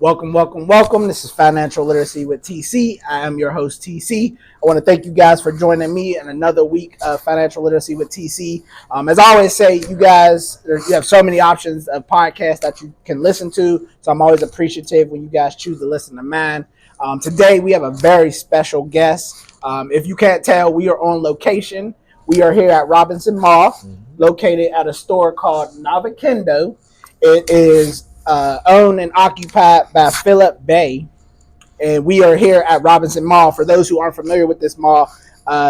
Welcome, welcome, welcome. This is Financial Literacy with TC. I am your host, TC. I want to thank you guys for joining me in another week of Financial Literacy with TC. As I always say, you have so many options of podcasts that you can listen to, so I'm always appreciative when you guys choose to listen to mine. Today, we have a very special guest. If you can't tell, we are on location. We are here at Robinson Mall, located at a store called Nabakindo. It is owned and occupied by Phillip Gbee, and we are here at Robinson Mall. For those who aren't familiar with this mall,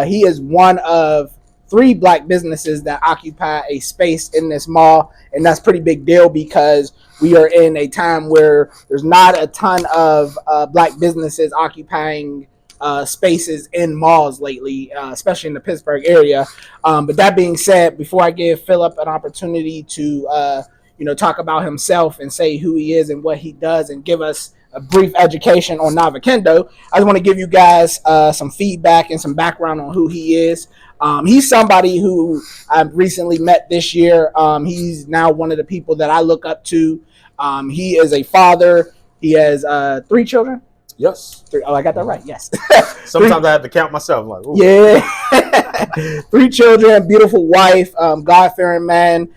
he is one of 3 black businesses that occupy a space in this mall, and that's a pretty big deal because we are in a time where there's not a ton of black businesses occupying spaces in malls lately, especially in the Pittsburgh area. But that being said, before I give Phillip an opportunity to talk about himself and say who he is and what he does and give us a brief education on Nabakindo, I just want to give you guys some feedback and some background on who he is. He's somebody who I've recently met this year. He's now one of the people that I look up to. He is a father. He has 3 children. Yes. 3. Oh, I got that right. Yes. Sometimes I have to count myself. Like, ooh. Yeah. 3 children, beautiful wife, God-fearing man.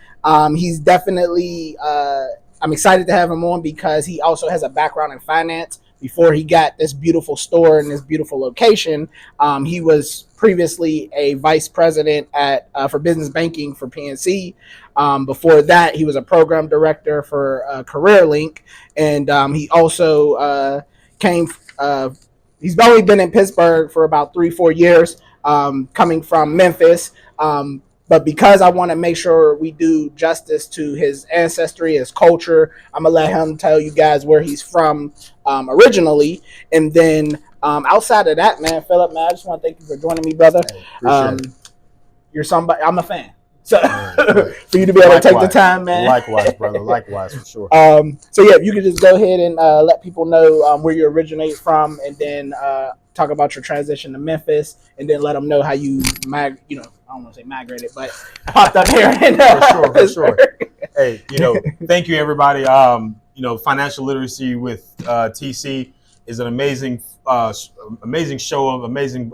He's definitely, I'm excited to have him on because he also has a background in finance. Before he got this beautiful store and this beautiful location, he was previously a vice president for business banking for PNC. Before that, he was a program director for CareerLink, and he also he's only been in Pittsburgh for about 3-4 years, coming from Memphis. But because I want to make sure we do justice to his ancestry, his culture, I'm going to let him tell you guys where he's from originally. And then outside of that, man, Phillip, man, I just want to thank you for joining me, brother. You're somebody, I'm a fan. So for you to be able to take the time, man. Likewise, brother. Likewise, for sure. So yeah, if you could just go ahead and let people know where you originate from, and then talk about your transition to Memphis, and then let them know how you I don't want to say migrated, but popped up here. For sure. Hey, thank you, everybody. Financial Literacy with TC is an amazing show, amazing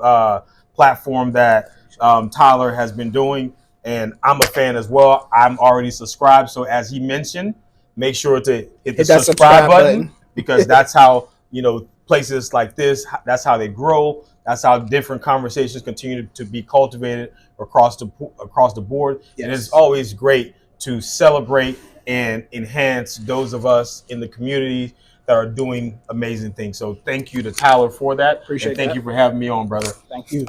platform that Tyler has been doing, and I'm a fan as well. I'm already subscribed, so as he mentioned, make sure to hit the subscribe button because that's how places like this. That's how they grow. That's how different conversations continue to be cultivated across the board. Yes. And it's always great to celebrate and enhance those of us in the community that are doing amazing things. So thank you to Tyler for that. Appreciate it. Thank you for having me on, brother. Thank you.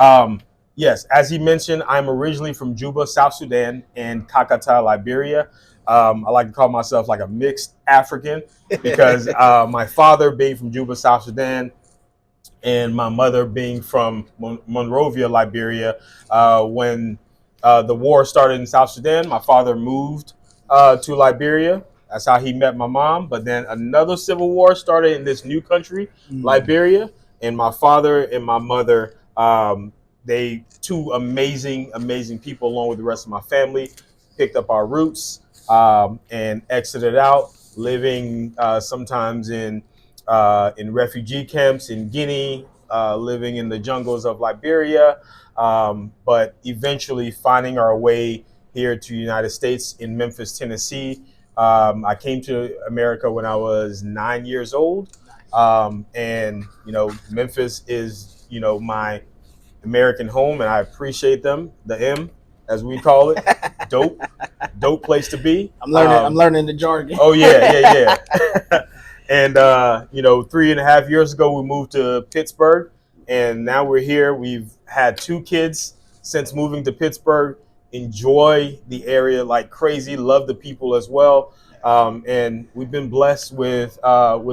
Yes, as he mentioned, I'm originally from Juba, South Sudan, and Kakata, Liberia. I like to call myself like a mixed African because my father being from Juba, South Sudan, and my mother being from Monrovia, Liberia. When the war started in South Sudan, my father moved to Liberia. That's how he met my mom. But then another civil war started in this new country, Liberia. And my father and my mother, they 2 amazing people, along with the rest of my family, picked up our roots and exited out, living sometimes in refugee camps in Guinea, living in the jungles of Liberia, but eventually finding our way here to the United States in Memphis, Tennessee. I came to America when I was 9 years old, and Memphis is my American home, and I appreciate them. The M, as we call it, dope place to be. I'm learning the jargon. Oh yeah. And 3.5 years ago, we moved to Pittsburgh, and now we're here. We've had 2 kids since moving to Pittsburgh. Enjoy the area like crazy. Love the people as well. And we've been blessed with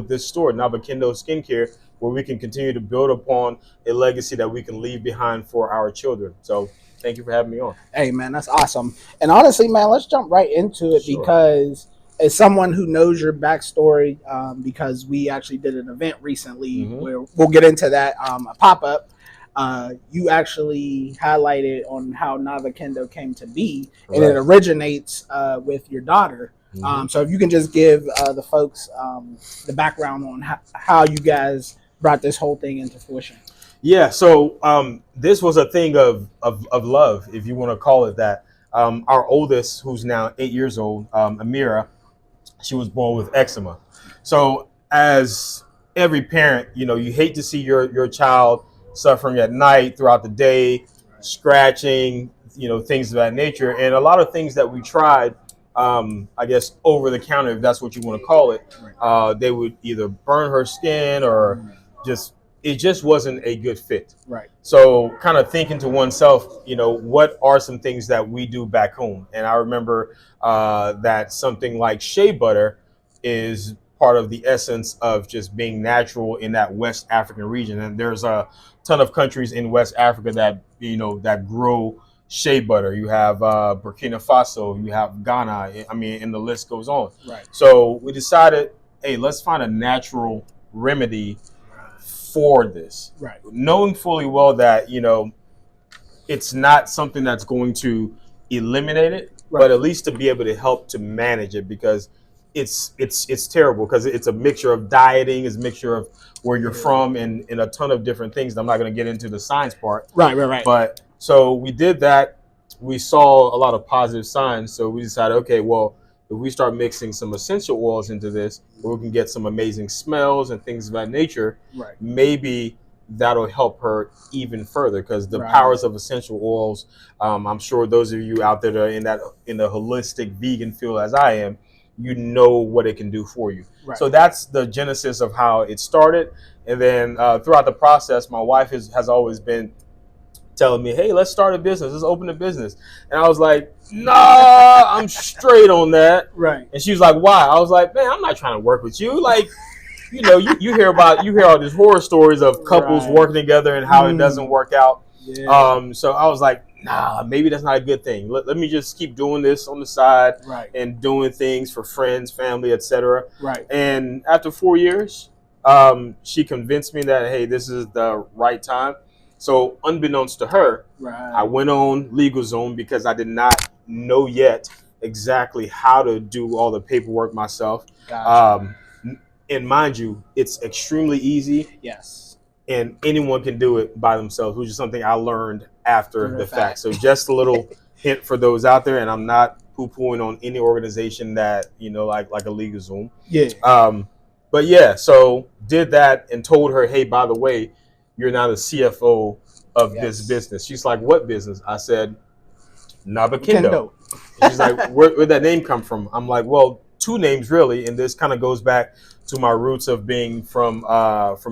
this store, Nabakindo Skincare, where we can continue to build upon a legacy that we can leave behind for our children. So thank you for having me on. Hey, man, that's awesome. And honestly, man, let's jump right into it. Sure. Because as someone who knows your backstory, because we actually did an event recently where we'll get into that, a pop-up, you actually highlighted on how Nabakindo came to be, and it originates with your daughter. So if you can just give the folks the background on how you guys brought this whole thing into fruition. Yeah, so this was a thing of love, if you want to call it that. Our oldest, who's now 8 years old, Amira, she was born with eczema. So as every parent, you hate to see your child suffering at night, throughout the day, scratching, things of that nature. And a lot of things that we tried, I guess, over the counter, if that's what you want to call it, they would either burn her skin or it just wasn't a good fit. Right. So kind of thinking to oneself, what are some things that we do back home? And I remember that something like shea butter is part of the essence of just being natural in that West African region. And there's a ton of countries in West Africa that, that grow shea butter. You have Burkina Faso, you have Ghana. I mean, and the list goes on. Right. So we decided, hey, let's find a natural remedy for this. Right. Knowing fully well that, it's not something that's going to eliminate it, but at least to be able to help to manage it, because it's terrible, because it's a mixture of dieting, it's a mixture of where you're from, and a ton of different things. I'm not going to get into the science part. Right. But so we did that. We saw a lot of positive signs. So we decided, okay, well, if we start mixing some essential oils into this, we can get some amazing smells and things of that nature. Right. Maybe that'll help her even further, because the powers of essential oils, I'm sure those of you out there that are in the holistic vegan field as I am, what it can do for you. Right. So that's the genesis of how it started. And then throughout the process, my wife has always been telling me, hey, let's start a business. Let's open a business. And I was like, nah, I'm straight on that. Right. And she was like, why? I was like, man, I'm not trying to work with you. Like, you hear all these horror stories of couples working together and how it doesn't work out. Yeah. So I was like, nah, maybe that's not a good thing. Let me just keep doing this on the side, and doing things for friends, family, etc. Right. And after 4 years, she convinced me that, hey, this is the right time. So unbeknownst to her, I went on LegalZoom because I did not know yet exactly how to do all the paperwork myself. Gotcha. And mind you, it's extremely easy. Yes. And anyone can do it by themselves, which is something I learned after the fact. So just a little hint for those out there, and I'm not poo-pooing on any organization that, like a LegalZoom. Yeah. But yeah, so did that and told her, hey, by the way, you're now the CFO of this business. She's like, what business? I said, Nabakindo. She's like, where'd that name come from? I'm like, well, 2 names really, and this kind of goes back to my roots of being from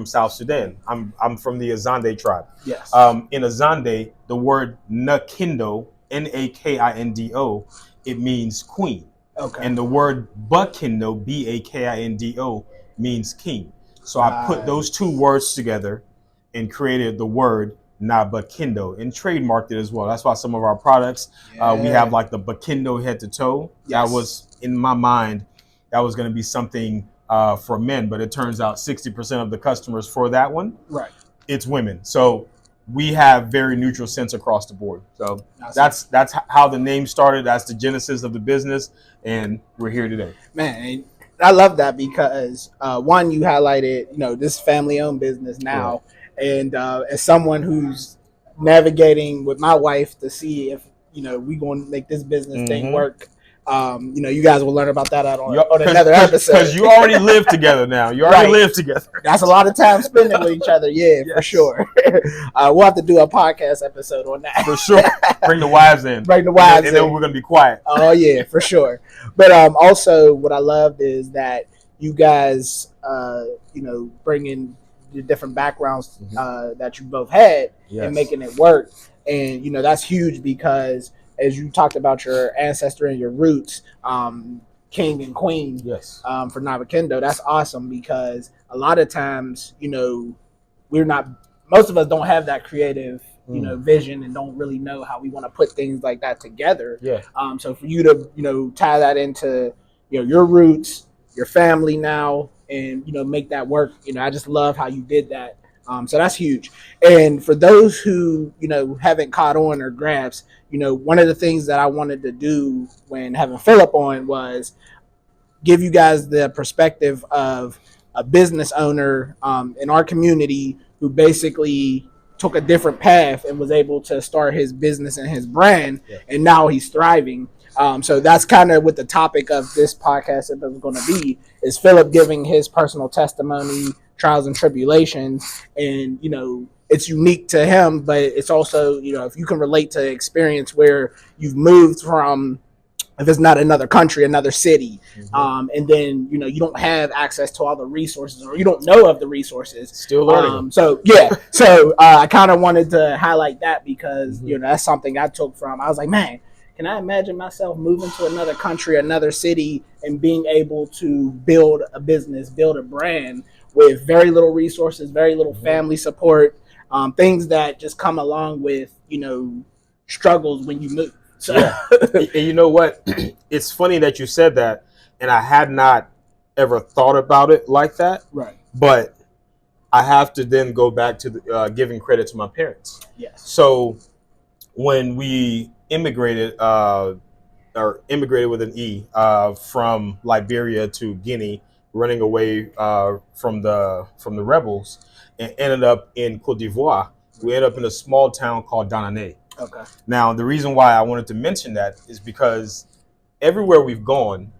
South Sudan. I'm from the Azande tribe. Yes. In Azande, the word Nakindo, Nakindo, it means queen. Okay. And the word Bakindo, Bakindo, means king. So I put those 2 words together and created the word Nabakindo and trademarked it as well. That's why some of our products, we have like the Bakindo head to toe. That was in my mind, that was going to be something for men, but it turns out 60% of the customers for that one, it's women. So we have very neutral scents across the board. So that's how the name started. That's the genesis of the business, and we're here today. Man, I love that because one, you highlighted, this family-owned business now. And as someone who's navigating with my wife to see if, we going to make this business thing work, you guys will learn about that on another episode. Because you already live together now. You already live together. That's a lot of time spending with each other. Yeah, for sure. We'll have to do a podcast episode on that. For sure. Bring the wives in. Bring the wives in. And then we're going to be quiet. Oh, yeah, for sure. But also what I loved is that you guys, bring in the different backgrounds that you both had and making it work. And, that's huge because as you talked about your ancestor and your roots, king and queen for Nabakindo, that's awesome because a lot of times, most of us don't have that creative, vision and don't really know how we want to put things like that together. Yeah. So for you to, tie that into, your roots, your family now, and make that work. I just love how you did that. So that's huge. And for those who haven't caught on or grasped, one of the things that I wanted to do when having Phillip on was give you guys the perspective of a business owner in our community who basically took a different path and was able to start his business and his brand, and now he's thriving. So that's kind of what the topic of this podcast is going to be: is Phillip giving his personal testimony, trials and tribulations, and it's unique to him, but it's also if you can relate to experience where you've moved from, if it's not another country, another city, and then you don't have access to all the resources, or you don't know of the resources. Still learning. So I kind of wanted to highlight that because that's something I took from. I was like, man, can I imagine myself moving to another country, another city, and being able to build a business, build a brand with very little resources, very little family support, things that just come along with struggles when you move. So. Yeah. And you know what? It's funny that you said that, and I had not ever thought about it like that. Right. But I have to then go back to giving credit to my parents. Yes. So when we immigrated, or immigrated with an E, from Liberia to Guinea, running away from the rebels, and ended up in Cote d'Ivoire, we ended up in a small town called Danane. Okay. Now, the reason why I wanted to mention that is because everywhere we've gone,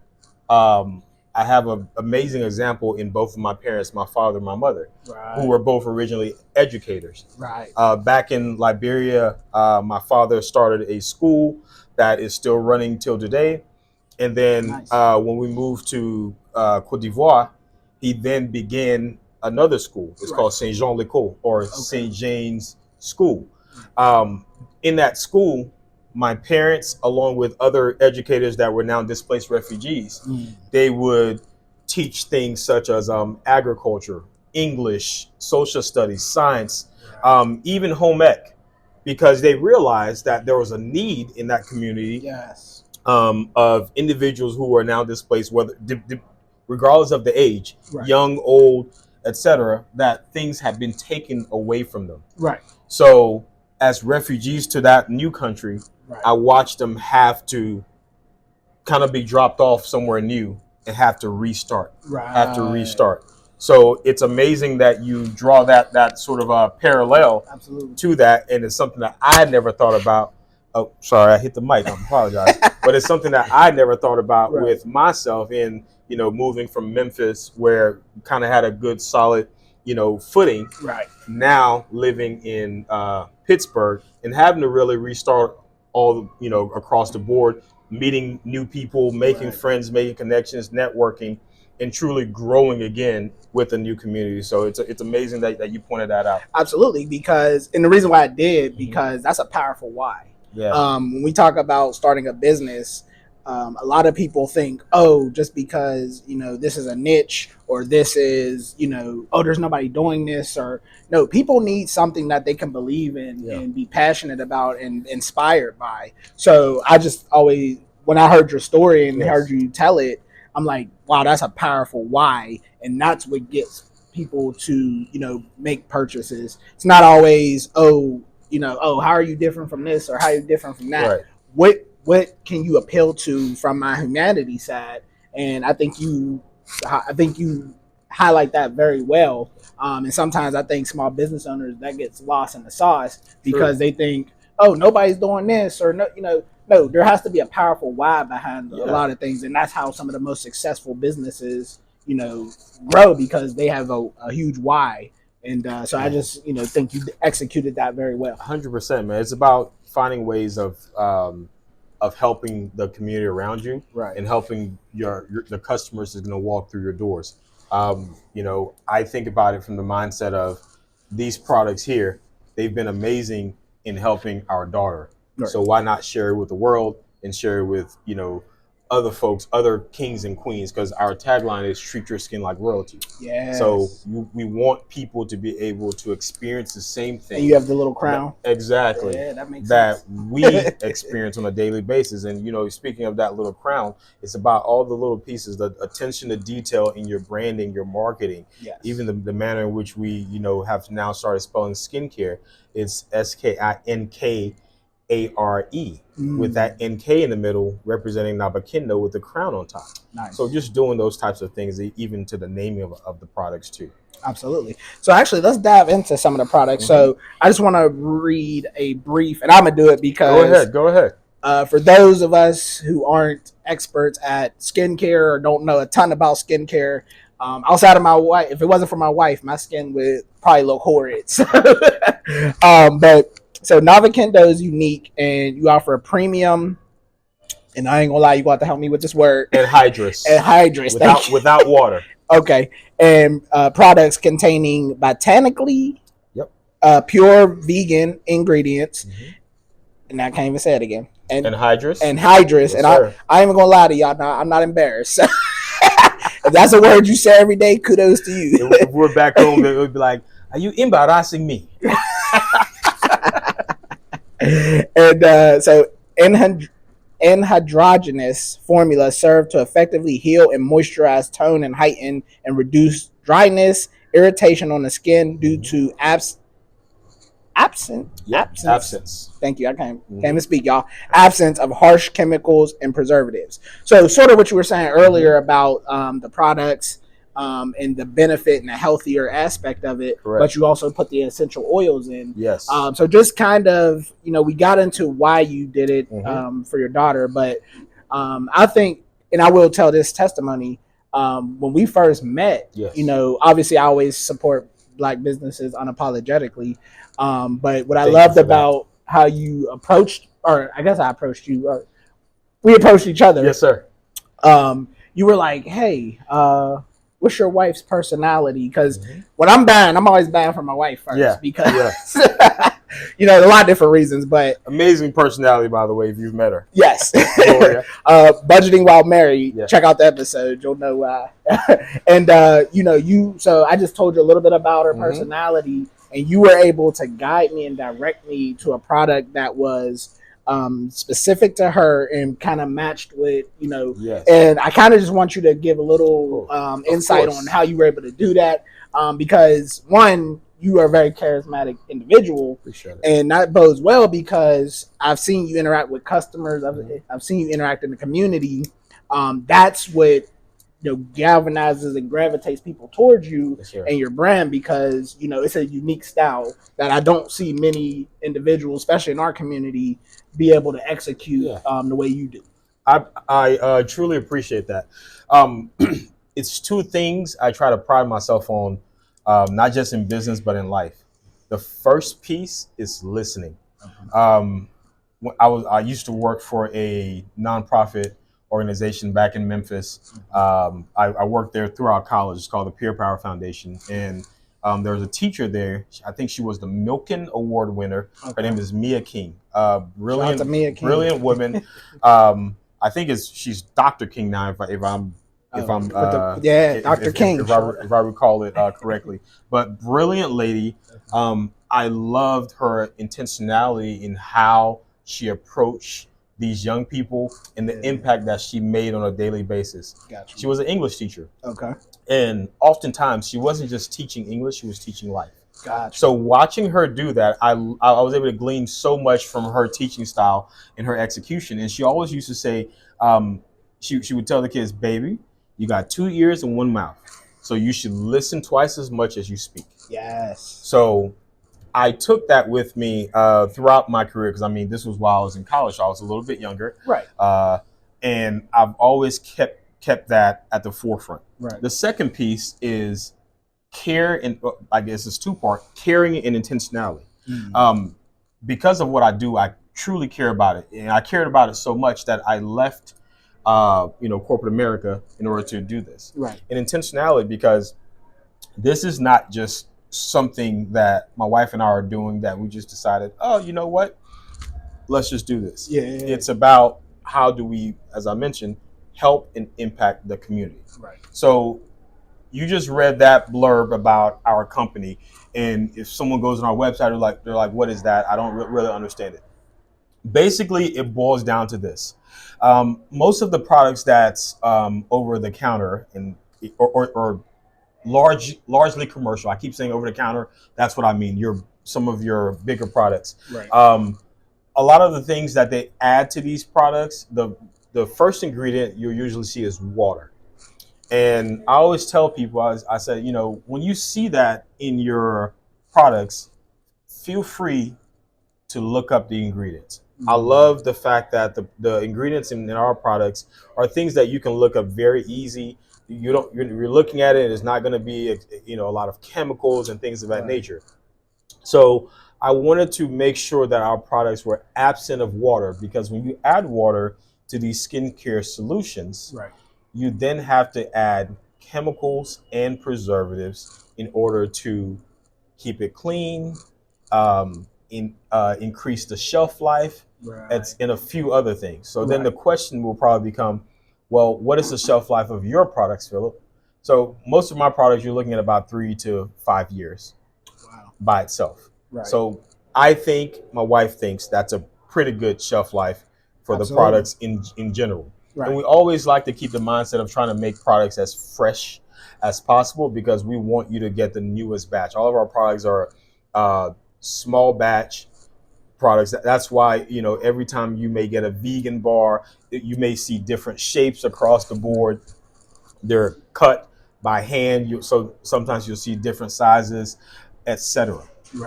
I have an amazing example in both of my parents, my father and my mother, who were both originally educators. Right. Back in Liberia, my father started a school that is still running till today. And then when we moved to Cote d'Ivoire, he then began another school. It's called Saint Jean l'École, or Saint James School. In that school, my parents, along with other educators that were now displaced refugees, they would teach things such as agriculture, English, social studies, science, even home ec, because they realized that there was a need in that community of individuals who are now displaced, whether regardless of the age, young, old, etc., that things have been taken away from them. Right. So as refugees to that new country, I watched them have to kind of be dropped off somewhere new and have to restart. So it's amazing that you draw that sort of a parallel to that, and it's something that I had never thought about. Oh, sorry, I hit the mic. I apologize. But it's something that I never thought about with myself in moving from Memphis, where kind of had a good solid footing. Now living in Pittsburgh and having to really restart all across the board, meeting new people, making friends, making connections, networking, and truly growing again with a new community. So it's amazing that you pointed that out. Absolutely, because and the reason why I did, because that's a powerful why. When we talk about starting a business, a lot of people think, oh, just because this is a niche, or this is oh, there's nobody doing this, or no, people need something that they can believe in and be passionate about and inspired by. So I just always, when I heard your story and heard you tell it, I'm like, wow, that's a powerful why, and that's what gets people to make purchases. It's not always oh, how are you different from this, or how are you different from that. What can you appeal to from my humanity side? And I think you highlight that very well. And sometimes I think small business owners, that gets lost in the sauce because they think, oh, nobody's doing this, or no, there has to be a powerful why behind a lot of things, and that's how some of the most successful businesses grow, because they have a huge why. And so I just think you executed that very well. 100%, man. It's about finding ways of helping the community around you, and helping the customers that's going to walk through your doors. I think about it from the mindset of these products here. They've been amazing in helping our daughter. So why not share it with the world and share it with other folks, other kings and queens, because our tagline is treat your skin like royalty. So we want people to be able to experience the same thing. And you have the little crown. Exactly. That makes sense. That we experience on a daily basis. And speaking of that little crown, it's about all the little pieces, the attention to detail in your branding, your marketing, even the manner in which we have now started spelling skincare. It's SKINK with that NK in the middle, representing Nabakindo with the crown on top. Nice. So just doing those types of things, even to the naming of the products too. Absolutely. So actually, let's dive into some of the products. So I just want to read a brief, and I'm gonna do it because Go ahead. For those of us who aren't experts at skincare or don't know a ton about skincare, outside of my wife, if it wasn't for my wife, my skin would probably look horrid. So, so Nabakindo is unique, and you offer a premium. And I ain't gonna lie, you got to help me with this word. Anhydrous. Without water. Okay. And products containing botanically pure vegan ingredients. And I can't even say it again. Anhydrous. Yes, and I ain't even gonna lie to y'all. I'm not embarrassed. If that's a word you say every day, kudos to you. If we're back home, it would be like, "Are you embarrassing me?" And so anhydrogenous formula serve to effectively heal and moisturize, tone and heighten and reduce dryness, irritation on the skin due to absence. Thank you. I can't even speak, y'all. Absence of harsh chemicals and preservatives. So sort of what you were saying earlier about the products and the benefit and the healthier aspect of it. Correct. But you also put the essential oils in. Yes. So just kind of, we got into why you did it for your daughter. But I think, and I will tell this testimony, when we first met, obviously I always support Black businesses unapologetically. But what I loved about how you approached, or I guess I approached you, we approached each other. Yes, sir. You were like, hey, what's your wife's personality? Because when I'm buying, I'm always buying for my wife first. Because, a lot of different reasons. But amazing personality, by the way, if you've met her. Yes. Budgeting while married. Yeah. Check out the episode. You'll know why. And, so I just told you a little bit about her personality. And you were able to guide me and direct me to a product that was specific to her and kind of matched with, and I kind of just want you to give a little insight on how you were able to do that. Because one, you are a very charismatic individual, and that bodes well because I've seen you interact with customers. I've seen you interact in the community. That's what galvanizes and gravitates people towards you and your brand, because it's a unique style that I don't see many individuals, especially in our community, be able to execute the way you do. I truly appreciate that. It's two things I try to pride myself on, not just in business but in life. The first piece is listening. I used to work for a nonprofit organization back in Memphis. I worked there throughout college. It's called the Peer Power Foundation. And there was a teacher there. I think she was the Milken Award winner. Her name is Mia King. Brilliant woman. I think she's Dr. King now, if I recall it correctly. But brilliant lady. I loved her intentionality in how she approached these young people and the impact that she made on a daily basis. Gotcha. She was an English teacher. Okay. And oftentimes she wasn't just teaching English, she was teaching life. Gotcha. So watching her do that, I was able to glean so much from her teaching style and her execution. And she always used to say, she would tell the kids, baby, you got 2 ears and 1 mouth. So you should listen twice as much as you speak. Yes. So I took that with me throughout my career, because this was while I was in college. So I was a little bit younger, right? And I've always kept that at the forefront. Right. The second piece is care, and I guess it's two-part: caring and intentionality. Because of what I do, I truly care about it, and I cared about it so much that I left, corporate America in order to do this. Right. And intentionality, because this is not just something that my wife and I are doing that we just decided, oh, you know what? Let's just do this. Yeah. It's about how do we, as I mentioned, help and impact the community. Right. So you just read that blurb about our company, and if someone goes on our website, they're like, what is that? I don't really understand it. Basically, it boils down to this. Most of the products that's over the counter or largely commercial. I keep saying over the counter. That's what I mean. Some of your bigger products. Right. a lot of the things that they add to these products, the first ingredient you usually see is water. And I always tell people, I said, when you see that in your products, feel free to look up the ingredients. I love the fact that the ingredients in our products are things that you can look up very easy. You're looking at it, it's not going to be a lot of chemicals and things of that nature. So I wanted to make sure that our products were absent of water, because when you add water to these skincare solutions, you then have to add chemicals and preservatives in order to keep it clean, increase the shelf life, and a few other things. So then the question will probably become, well, what is the shelf life of your products, Phillip? So most of my products, you're looking at about 3 to 5 years by itself. So I think, my wife thinks, that's a pretty good shelf life for the products in general. And we always like to keep the mindset of trying to make products as fresh as possible, because we want you to get the newest batch. All of our products are small batch products. That's why, every time you may get a vegan bar, you may see different shapes across the board. They're cut by hand. So sometimes you'll see different sizes, etc.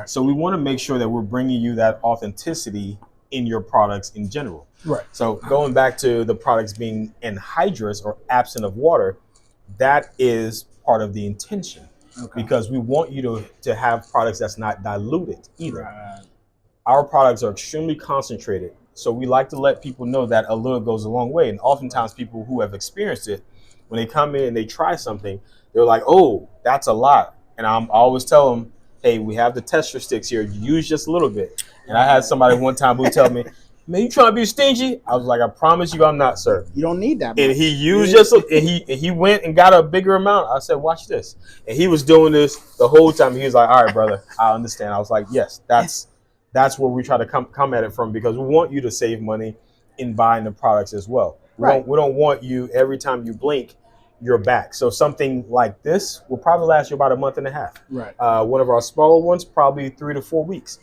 So we want to make sure that we're bringing you that authenticity in your products in general. So going back to the products being anhydrous or absent of water, that is part of the intention, because we want you to have products that's not diluted either. Our products are extremely concentrated, so we like to let people know that a little goes a long way. And oftentimes people who have experienced it, when they come in and they try something, they're like, oh, that's a lot. And I always tell them, hey, we have the tester sticks here, use just a little bit. And I had somebody one time who tell me, man, you trying to be stingy? I was like, I promise you I'm not, sir. You don't need that much. And he used he went and got a bigger amount. I said, watch this. And he was doing this the whole time. He was like, all right, brother, I understand. I was like, yes, that's where we try to come at it from, because we want you to save money in buying the products as well. We don't want you, every time you blink, you're back. So something like this will probably last you about a month and a half. One of our smaller ones, probably 3 to 4 weeks.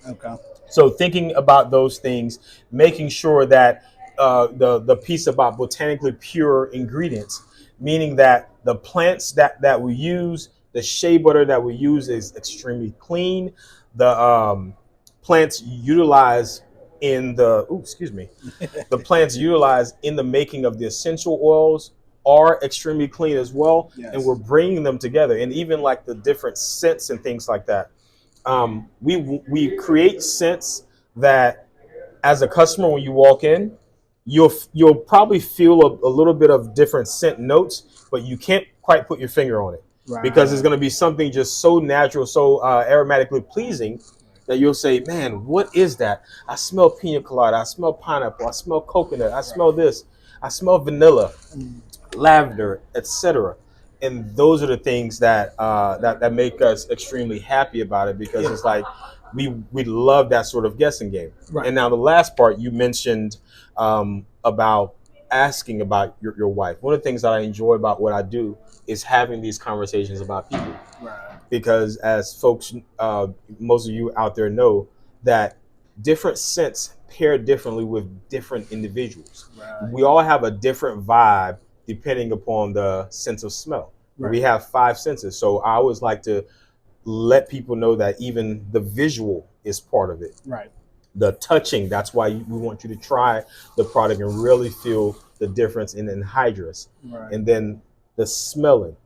So thinking about those things, making sure that the piece about botanically pure ingredients, meaning that the plants that we use, the shea butter that we use is extremely clean. The plants utilized in the plants utilized in the making of the essential oils are extremely clean as well. And we're bringing them together, and even like the different scents and things like that. We create scents that, as a customer, when you walk in, you'll probably feel a little bit of different scent notes, but you can't quite put your finger on it, because it's going to be something just so natural, so aromatically pleasing, that you'll say, man, what is that? I smell pina colada, I smell pineapple, I smell coconut, I smell this, I smell vanilla, lavender, etc. And those are the things that make us extremely happy about it, because it's like we love that sort of guessing game. And now the last part you mentioned about asking about your wife. One of the things that I enjoy about what I do is having these conversations about people. Because as folks, most of you out there know, that different scents pair differently with different individuals. We all have a different vibe depending upon the sense of smell. We have 5 senses. So I always like to let people know that even the visual is part of it. The touching, that's why we want you to try the product and really feel the difference in anhydrous. And then the smelling,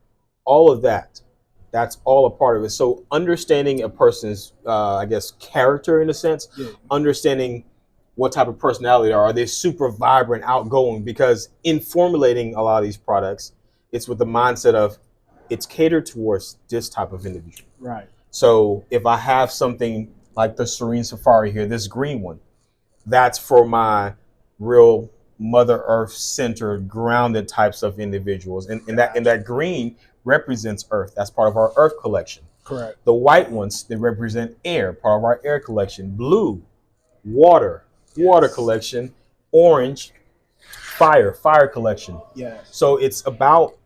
all of that. That's all a part of it. So understanding a person's, character in a sense, understanding what type of personality they are. Are they super vibrant, outgoing? Because in formulating a lot of these products, it's with the mindset of it's catered towards this type of individual. So if I have something like the Serene Safari here, this green one, that's for my real Mother Earth centered, grounded types of individuals. And that green represents Earth. That's part of our Earth collection. The white ones, they represent air, part of our air collection. Blue, water collection. Orange, fire collection. So it's about,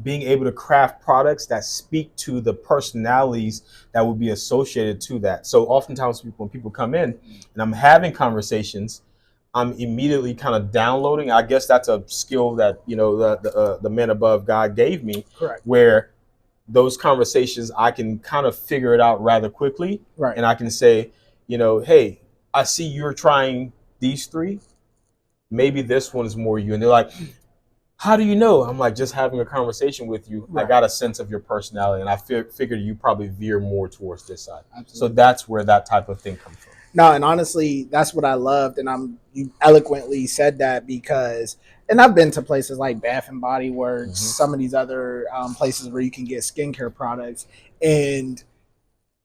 being able to craft products that speak to the personalities that would be associated to that. So oftentimes when people come in and I'm having conversations, I'm immediately kind of downloading. I guess that's a skill that, you know, the men above God gave me. Correct. Where those conversations, I can kind of figure it out rather quickly. Right. And I can say, you know, hey, I see you're trying these three. Maybe this one is more you. And they're like, how do you know? I'm like, just having a conversation with you, right. I got a sense of your personality, and I figured you probably veer more towards this side. Absolutely. So that's where that type of thing comes from. No, and honestly, that's what I loved, and you eloquently said that because, and I've been to places like Bath and Body Works, some of these other places where you can get skincare products, and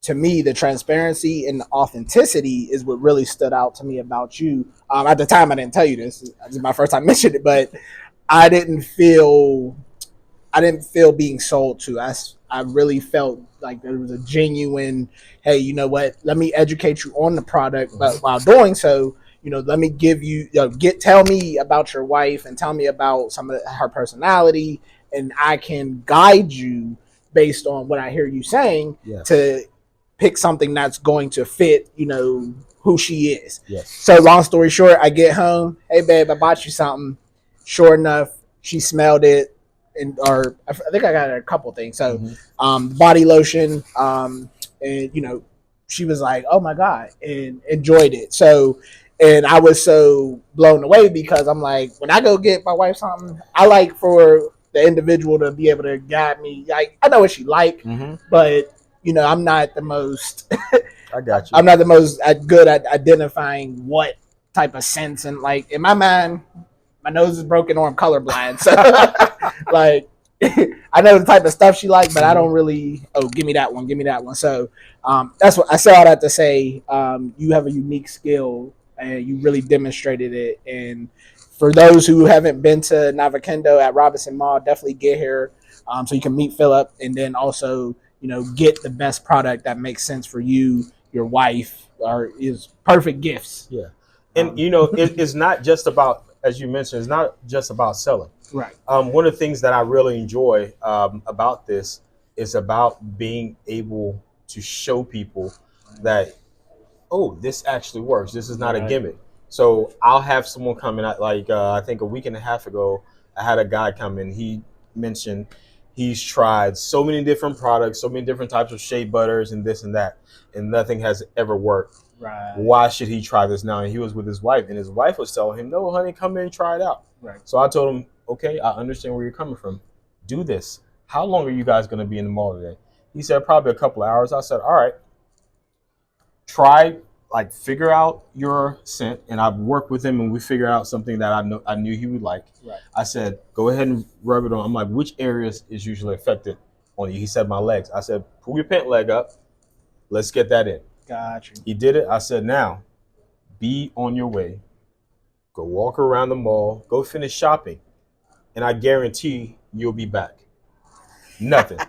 to me, the transparency and the authenticity is what really stood out to me about you. At the time, I didn't tell you this; this is my first time mentioning it, but I didn't feel being sold to. I really felt like there was a genuine, hey, you know what? Let me educate you on the product, but while doing so, you know, let me give you, tell me about your wife and tell me about some of her personality, and I can guide you based on what I hear you saying to pick something that's going to fit, you know, who she is. Yes. So long story short, I get home, hey babe, I bought you something. Sure enough, she smelled it, or I think I got a couple things. So, body lotion, and you know, she was like, "Oh my god," and enjoyed it. So, and I was so blown away because I'm like, when I go get my wife something, I like for the individual to be able to guide me. Like, I know what she like, but you know, I'm not the most. I got you. I'm not the most good at identifying what type of scents, and like in my mind, my nose is broken or I'm colorblind. So like I know the type of stuff she likes, but I don't really, give me that one. So that's what I say all that to say. You have a unique skill and you really demonstrated it. And for those who haven't been to Nabakindo at Robinson Mall, definitely get here so you can meet Phillip and then also, you know, get the best product that makes sense for you, your wife, or is perfect gifts. Yeah. And, you know, it's not just about, as you mentioned, it's not just about selling. Right. One of the things that I really enjoy about this is about being able to show people that, oh, this actually works. This is not a gimmick. So I'll have someone come in, like I think a week and a half ago, I had a guy come in. He mentioned he's tried so many different products, so many different types of shea butters and this and that, and nothing has ever worked. Right. Why should he try this now? And he was with his wife, and his wife was telling him, no, honey, come in and try it out. Right. So I told him, okay, I understand where you're coming from. Do this. How long are you guys going to be in the mall today? He said, probably a couple of hours. I said, all right, try, like, figure out your scent. And I've worked with him, and we figured out something that I knew he would like. Right. I said, go ahead and rub it on. I'm like, which areas is usually affected on you? He said, my legs. I said, pull your pant leg up. Let's get that in. Gotcha. He did it. I said, now, be on your way. Go walk around the mall. Go finish shopping. And I guarantee you'll be back. Nothing.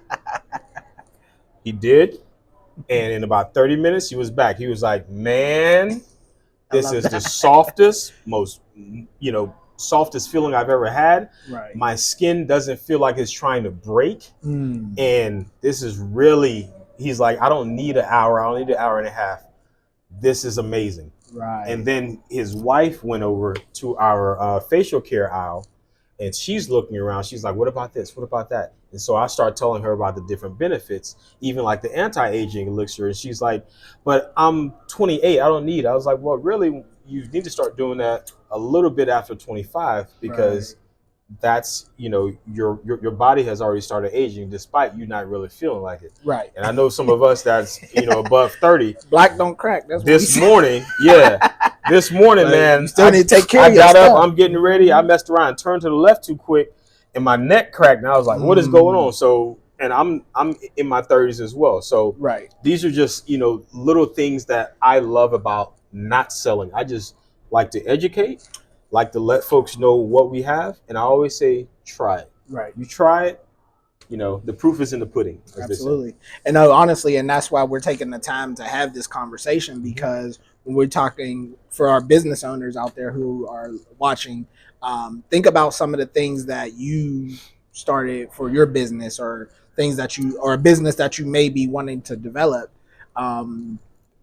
He did. And in about 30 minutes, he was back. He was like, man, this is the softest, most, you know, softest feeling I've ever had. Right. My skin doesn't feel like it's trying to break. And this is really, he's like, I don't need an hour. I don't need an hour and a half. This is amazing. Right. And then his wife went over to our facial care aisle, and she's looking around. She's like, what about this? What about that? And so I start telling her about the different benefits, even like the anti-aging elixir. And she's like, but I'm 28. I don't need it. I was like, well, really, you need to start doing that a little bit after 25 because that's, you know, your body has already started aging despite you not really feeling like it. Right. And I know some of us that's, you know, above 30. Black don't crack. That's this morning. This morning, like, man. You still need to take care of I got yourself. up, I'm getting ready. I messed around, turned to the left too quick, and my neck cracked. And I was like, what is going on? So, and I'm in my 30s as well. So these are just, you know, little things that I love about not selling. I just like to educate, like to let folks know what we have. And I always say, try it. Right. You try it, you know, the proof is in the pudding. Absolutely. And no, honestly, and that's why we're taking the time to have this conversation, because when we're talking for our business owners out there who are watching, think about some of the things that you started for your business, or things that you, or a business that you may be wanting to develop, um,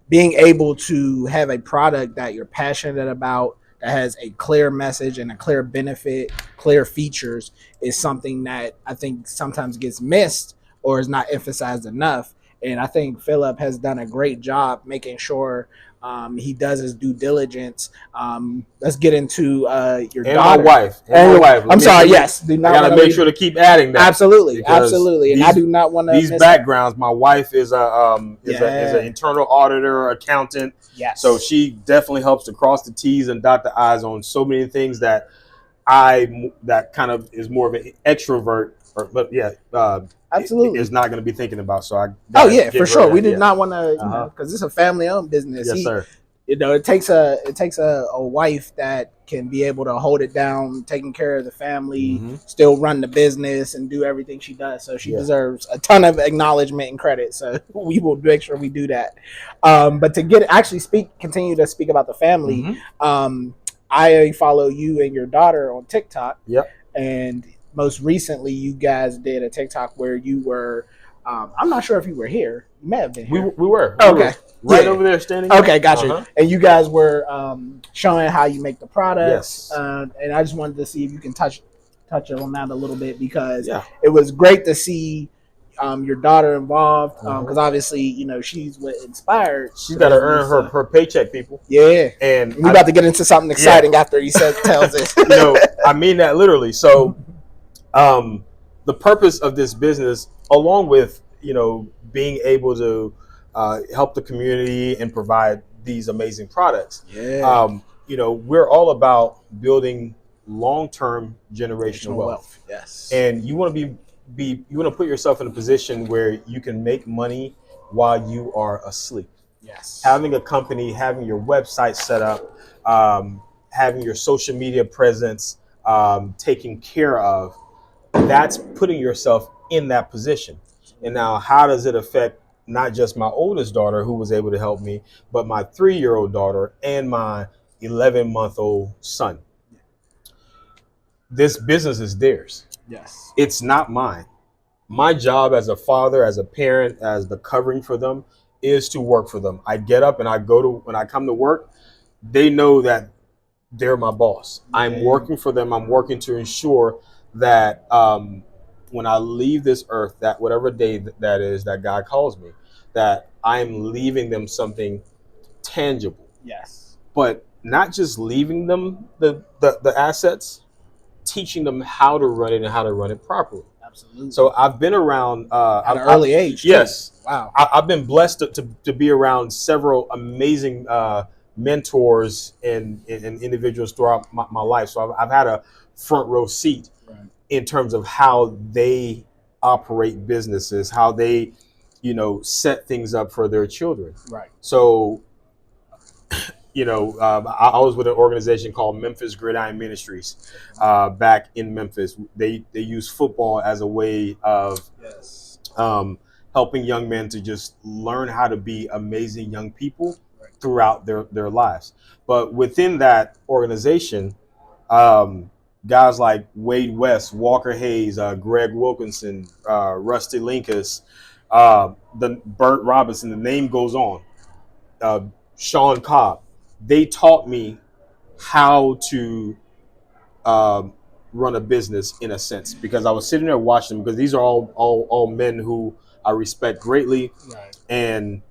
being able to have a product that you're passionate about, that has a clear message and a clear benefit, clear features, is something that I think sometimes gets missed or is not emphasized enough. And I think Phillip has done a great job making sure he does his due diligence. Let's get into your and daughter. my wife. And my wife. I'm sorry. Yes, do not. I gotta make sure to keep adding that. Absolutely, absolutely. And I do not want to these backgrounds. My wife is an internal auditor, accountant. Yes. So she definitely helps to cross the T's and dot the I's on so many things that that kind of is more of an extrovert. Absolutely is not going to be thinking about. So for sure. We did not want to, because it's a family-owned business. Yes, sir. It takes a wife that can be able to hold it down, taking care of the family, still run the business, and do everything she does. So she deserves a ton of acknowledgement and credit. So we will make sure we do that. But to continue to speak about the family. I follow you and your daughter on TikTok. Yep. And most recently, you guys did a TikTok where you were. I'm not sure if you were here. You may have been here. We were. Okay. Over there standing. Okay, gotcha. And you guys were showing how you make the products. Yes. And I just wanted to see if you can touch on that a little bit, because it was great to see your daughter involved, because obviously, she's what inspired. She's got to earn her paycheck, people. Yeah. And we're about to get into something exciting after he tells us. I mean that literally. So the purpose of this business, along with, being able to help the community and provide these amazing products. We're all about building long-term generational wealth. Yes. And you want to you want to put yourself in a position where you can make money while you are asleep. Yes. Having a company, having your website set up, having your social media presence taken care of, that's putting yourself in that position. And now, how does it affect not just my oldest daughter, who was able to help me, but my 3-year-old daughter and my 11-month-old son? This business is theirs. Yes. It's not mine. My job as a father, as a parent, as the covering for them, is to work for them. I get up and when I come to work, they know that they're my boss. I'm working for them. I'm working to ensure that when I leave this earth, that whatever day that is that God calls me, that I'm leaving them something tangible. Yes. But not just leaving them the assets, teaching them how to run it and how to run it properly. Absolutely. So I've been around at an early age. Yes. Too. Wow. I've been blessed to be around several amazing mentors and individuals throughout my life. So I've had a front row seat in terms of how they operate businesses, how they, set things up for their children. Right. So, I was with an organization called Memphis Gridiron Ministries back in Memphis. They use football as a way of helping young men to just learn how to be amazing young people throughout their lives. But within that organization, guys like Wade West, Walker Hayes, Greg Wilkinson, Rusty Linkus, the Burt Robinson, the name goes on, Sean Cobb, they taught me how to run a business in a sense, because I was sitting there watching them, because these are all men who I respect greatly. Right. And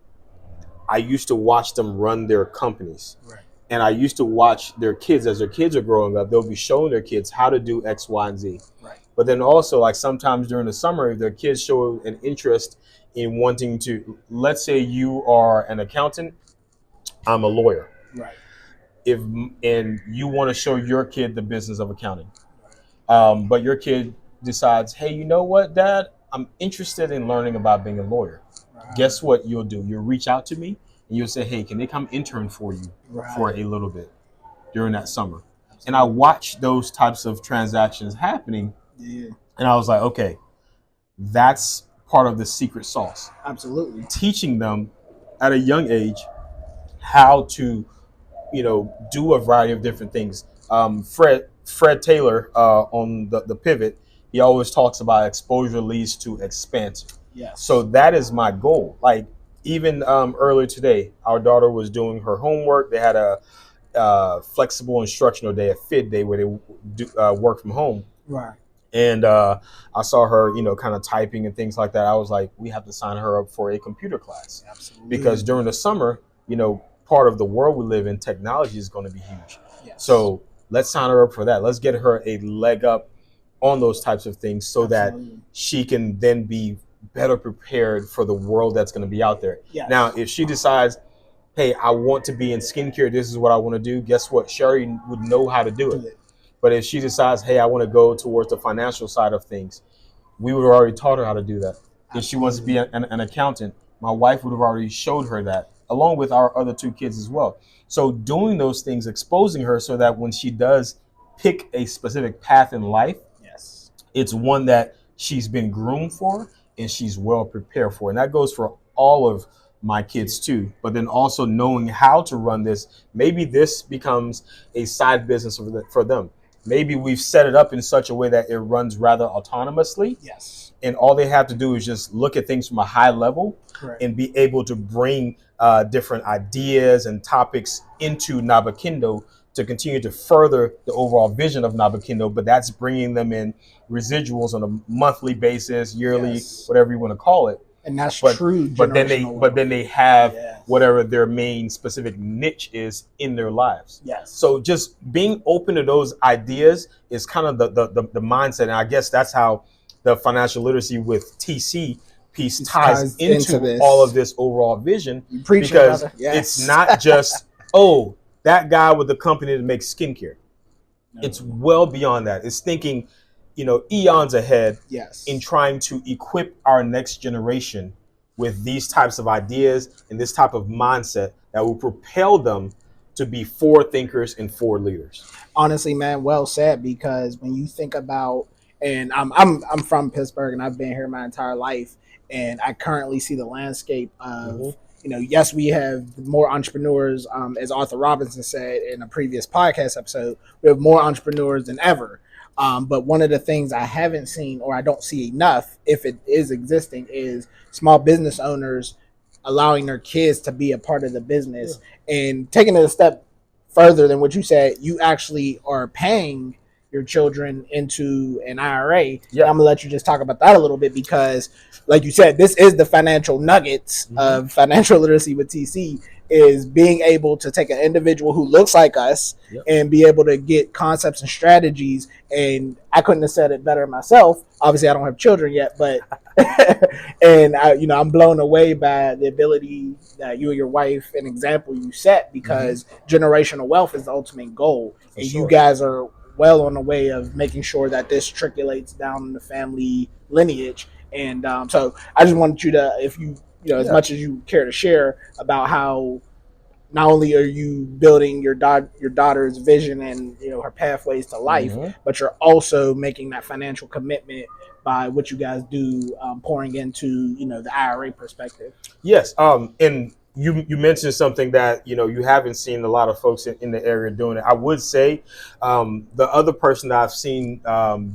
I used to watch them run their companies. Right. And I used to watch their kids as their kids are growing up. They'll be showing their kids how to do X, Y, and Z. Right. But then also, like sometimes during the summer, if their kids show an interest in wanting to, let's say you are an accountant, I'm a lawyer. Right. And you want to show your kid the business of accounting, but your kid decides, hey, you know what, Dad, I'm interested in learning about being a lawyer. Right. Guess what you'll do? You'll reach out to me and you'll say, hey, can they come intern for you for a little bit during that summer? Absolutely. And I watched those types of transactions happening. Yeah. And I was like, okay, that's part of the secret sauce. Absolutely. Teaching them at a young age how to, do a variety of different things. Fred Taylor on the Pivot, he always talks about exposure leads to expansion. Yes. So that is my goal. Like even earlier today, our daughter was doing her homework. They had a flexible instructional day, a fit day where they do work from home. Right. And I saw her, kind of typing and things like that. I was like, we have to sign her up for a computer class. Absolutely. Because during the summer, part of the world we live in, technology is going to be huge. Yes. So let's sign her up for that. Let's get her a leg up on those types of things so Absolutely. that she can then be better prepared for the world that's going to be out there. Yes. Now, if she decides, hey, I want to be in skincare, this is what I want to do, guess what? Sherry would know how to do it. But if she decides, hey, I want to go towards the financial side of things, we would have already taught her how to do that. Absolutely. If she wants to be an accountant, my wife would have already showed her that, along with our other two kids as well. So doing those things, exposing her so that when she does pick a specific path in life, yes, it's one that she's been groomed for and she's well prepared for. And that goes for all of my kids too. But then also knowing how to run this, maybe this becomes a side business for them. Maybe we've set it up in such a way that it runs rather autonomously. Yes. And all they have to do is just look at things from a high level. Correct. And be able to bring different ideas and topics into Nabakindo to continue to further the overall vision of Nabakindo. But that's bringing them in residuals on a monthly basis, yearly, yes, whatever you want to call it. And that's true. But then they have yes, whatever their main specific niche is in their lives. Yes. So just being open to those ideas is kind of the mindset. And I guess that's how the financial literacy with TC piece ties into this. All of this overall vision. Because yes, it's not just, oh, that guy with the company that makes skincare. No. It's well beyond that. It's thinking, eons ahead. Yes. In trying to equip our next generation with these types of ideas and this type of mindset that will propel them to be forward thinkers and forward leaders. Honestly, man, well said. Because when you think about, and I'm from Pittsburgh and I've been here my entire life, and I currently see the landscape of, yes, we have more entrepreneurs, as Arthur Robinson said in a previous podcast episode, we have more entrepreneurs than ever. But one of the things I haven't seen, or I don't see enough, if it is existing, is small business owners allowing their kids to be a part of the business. And taking it a step further than what you said, you actually are paying your children into an IRA. Yeah. I'm gonna let you just talk about that a little bit, because like you said, this is the financial nuggets of financial literacy with TC, is being able to take an individual who looks like us and be able to get concepts and strategies. And I couldn't have said it better myself. Obviously I don't have children yet, but and I'm blown away by the ability that you and your wife, an example you set, because generational wealth is the ultimate goal. For and sure. You guys are well on the way of making sure that this trickulates down the family lineage. And so I just wanted you to, if you, as much as you care to share about how not only are you building your daughter's vision and her pathways to life, but you're also making that financial commitment by what you guys do, pouring into the IRA perspective. Yes, and you mentioned something that you haven't seen a lot of folks in the area doing it. I would say the other person that I've seen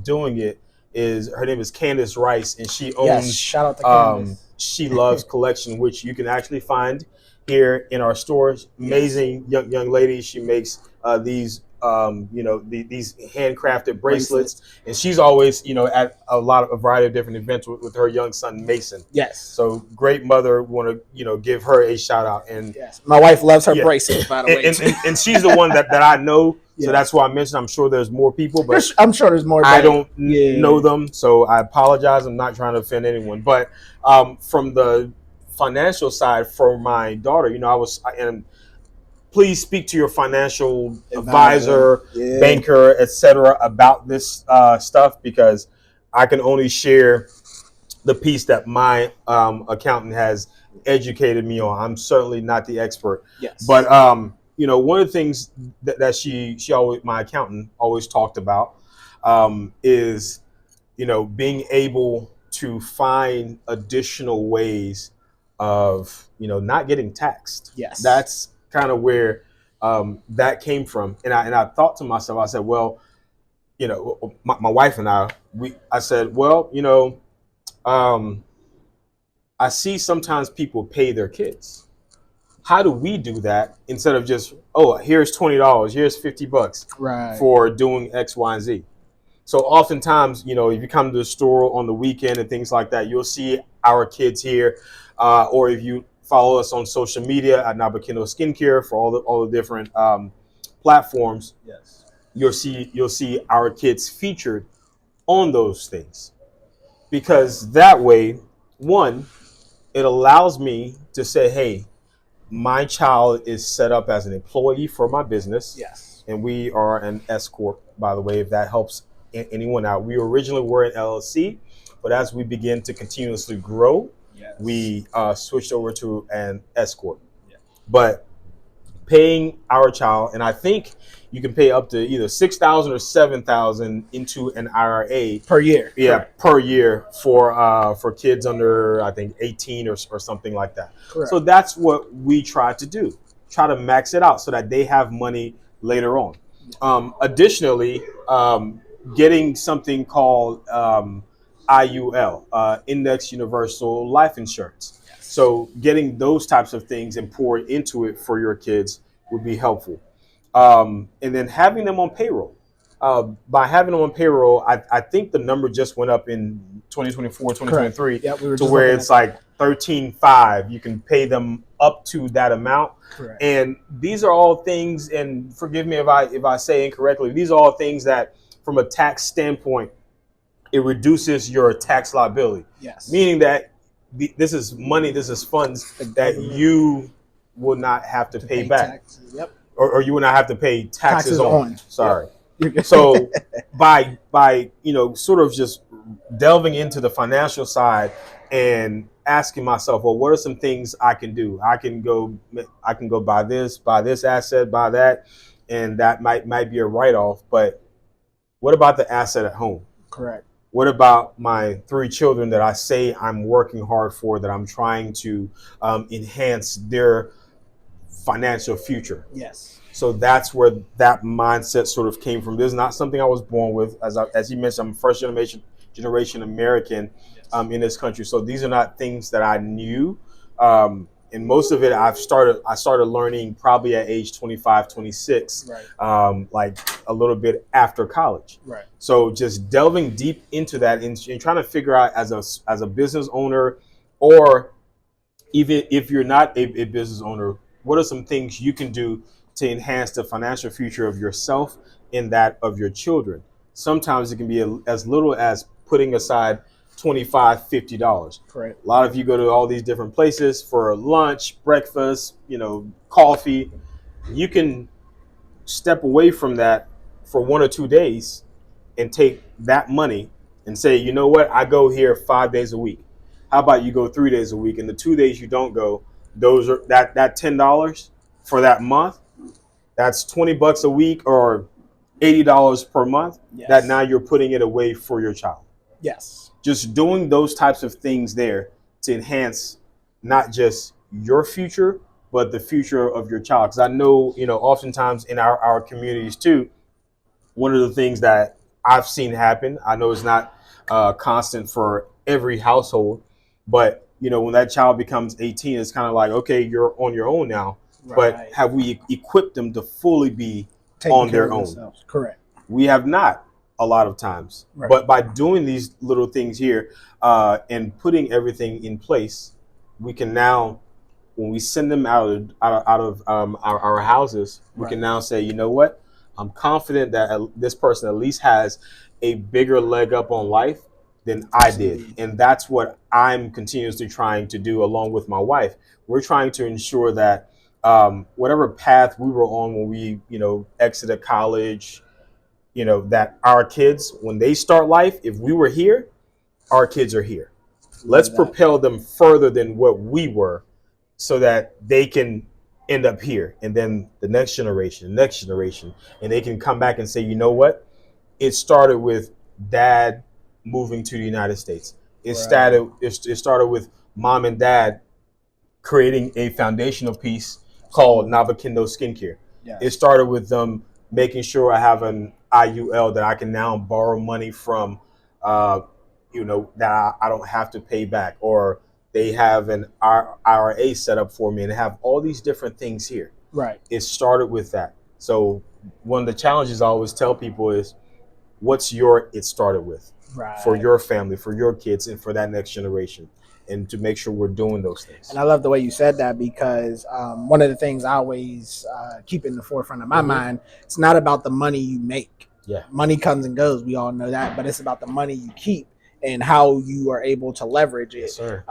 doing it is, her name is Candace Rice, and she owns shout out to Candace. She Loves Collection, which you can actually find here in our stores. Amazing young lady. She makes these these handcrafted bracelets, and she's always at a variety of different events with her young son Mason. Yes. So great mother. Want to give her a shout out. And yes, my wife loves her bracelets, by the way. And she's the one that I know. So that's why I mentioned. I'm sure there's more people, but I'm sure there's more. I don't know them, so I apologize. I'm not trying to offend anyone, but from the financial side for my daughter, and please speak to your financial advisor, banker, etc. about this stuff, because I can only share the piece that my accountant has educated me on. I'm certainly not the expert. Yes. But one of the things that she always, my accountant always talked about, is being able to find additional ways of not getting taxed. Yes. That's kind of where that came from. And I thought to myself, I said, well, my wife and I said, well, I see sometimes people pay their kids. How do we do that instead of just, oh, here's $20, here's $50 Right. for doing X, Y, and Z? So oftentimes, if you come to the store on the weekend and things like that, you'll see our kids here, or if you follow us on social media at Nabakindo Skincare for all the different platforms, Yes. you'll see our kids featured on those things, because that way, one, it allows me to say, hey, my child is set up as an employee for my business. Yes. And we are an S Corp, by the way, if that helps anyone out. We originally were an LLC, but as we begin to continuously grow, Yes. we switched over to an S Corp. Yeah. But paying our child, and I think you can pay up to either $6,000 or $7,000 into an IRA per year. Yeah, Correct. per year for kids under, I think, 18 or something like that. Correct. So that's what we try to do. Try to max it out so that they have money later on. Additionally, getting something called IUL, Index Universal Life Insurance. So getting those types of things and pouring into it for your kids would be helpful. And then having them on payroll. By having them on payroll, I think the number just went up in 2024, 2023, yep, to where it's like $13,500. You can pay them up to that amount. Correct. And these are all things, and forgive me if I say incorrectly, these are all things that from a tax standpoint, it reduces your tax liability. Yes. Meaning that this is money, this is funds that you will not have to pay back. Taxes. Yep. Or you will not have to pay taxes on. Sorry. Yep. So by sort of just delving into the financial side and asking myself, well, what are some things I can do? I can go buy this asset, buy that, and that might be a write-off. But what about the asset at home? Correct. What about my 3 children that I say I'm working hard for, that I'm trying to enhance their financial future? Yes. So that's where that mindset sort of came from. This is not something I was born with. As you mentioned, I'm a first generation American in this country. So these are not things that I knew. And most of it I started learning probably at age 25, 26, right. Like a little bit after college. Right. So just delving deep into that and trying to figure out as a business owner, or even if you're not a business owner, what are some things you can do to enhance the financial future of yourself and that of your children? Sometimes it can be as little as putting aside $25, $50. Correct. A lot of you go to all these different places for lunch, breakfast, coffee. You can step away from that for 1 or 2 days and take that money and say, you know what, I go here 5 days a week. How about you go 3 days a week, and the 2 days you don't go, those are that $10 for that month, that's $20 a week or $80 per month. Yes. That now you're putting it away for your child. Yes. Just doing those types of things there to enhance not just your future, but the future of your child. Because I know, oftentimes in our communities too, one of the things that I've seen happen, I know it's not constant for every household, but when that child becomes 18, it's kind of like, okay, you're on your own now. Right. But have we equipped them to fully be on their own? Themselves. Correct. We have not a lot of times. Right. But by doing these little things here and putting everything in place, we can now, when we send them out of our houses, we can now say, you know what? I'm confident that this person at least has a bigger leg up on life than I did. And that's what I'm continuously trying to do along with my wife. We're trying to ensure that whatever path we were on when we, exited college, that our kids, when they start life, if we were here, our kids are here. Let's propel them further than what we were so that they can end up here. And then the next generation, and they can come back and say, you know what? It started with dad moving to the United States. It started with mom and dad creating a foundational piece called Nabakindo Skincare. Yes. It started with them making sure I have an IUL that I can now borrow money from, that I don't have to pay back, or they have an IRA set up for me, and have all these different things here. Right. It started with that. So one of the challenges I always tell people is, what's it started with, right, for your family, for your kids, and for that next generation, and to make sure we're doing those things. And I love the way you said that, because one of the things I always keep in the forefront of my mind, it's not about the money you make. Yeah. Money comes and goes. We all know that, but it's about the money you keep and how you are able to leverage it. Yes, sir.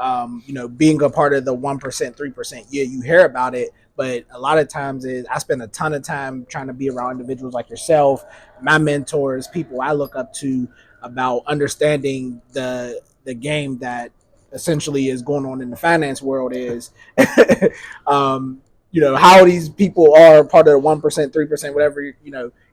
Being a part of the 1%, 3%. Yeah, you hear about it, but a lot of times I spend a ton of time trying to be around individuals like yourself, my mentors, people I look up to, about understanding the game that essentially is going on in the finance world is, how these people are part of the 1%, 3%, whatever,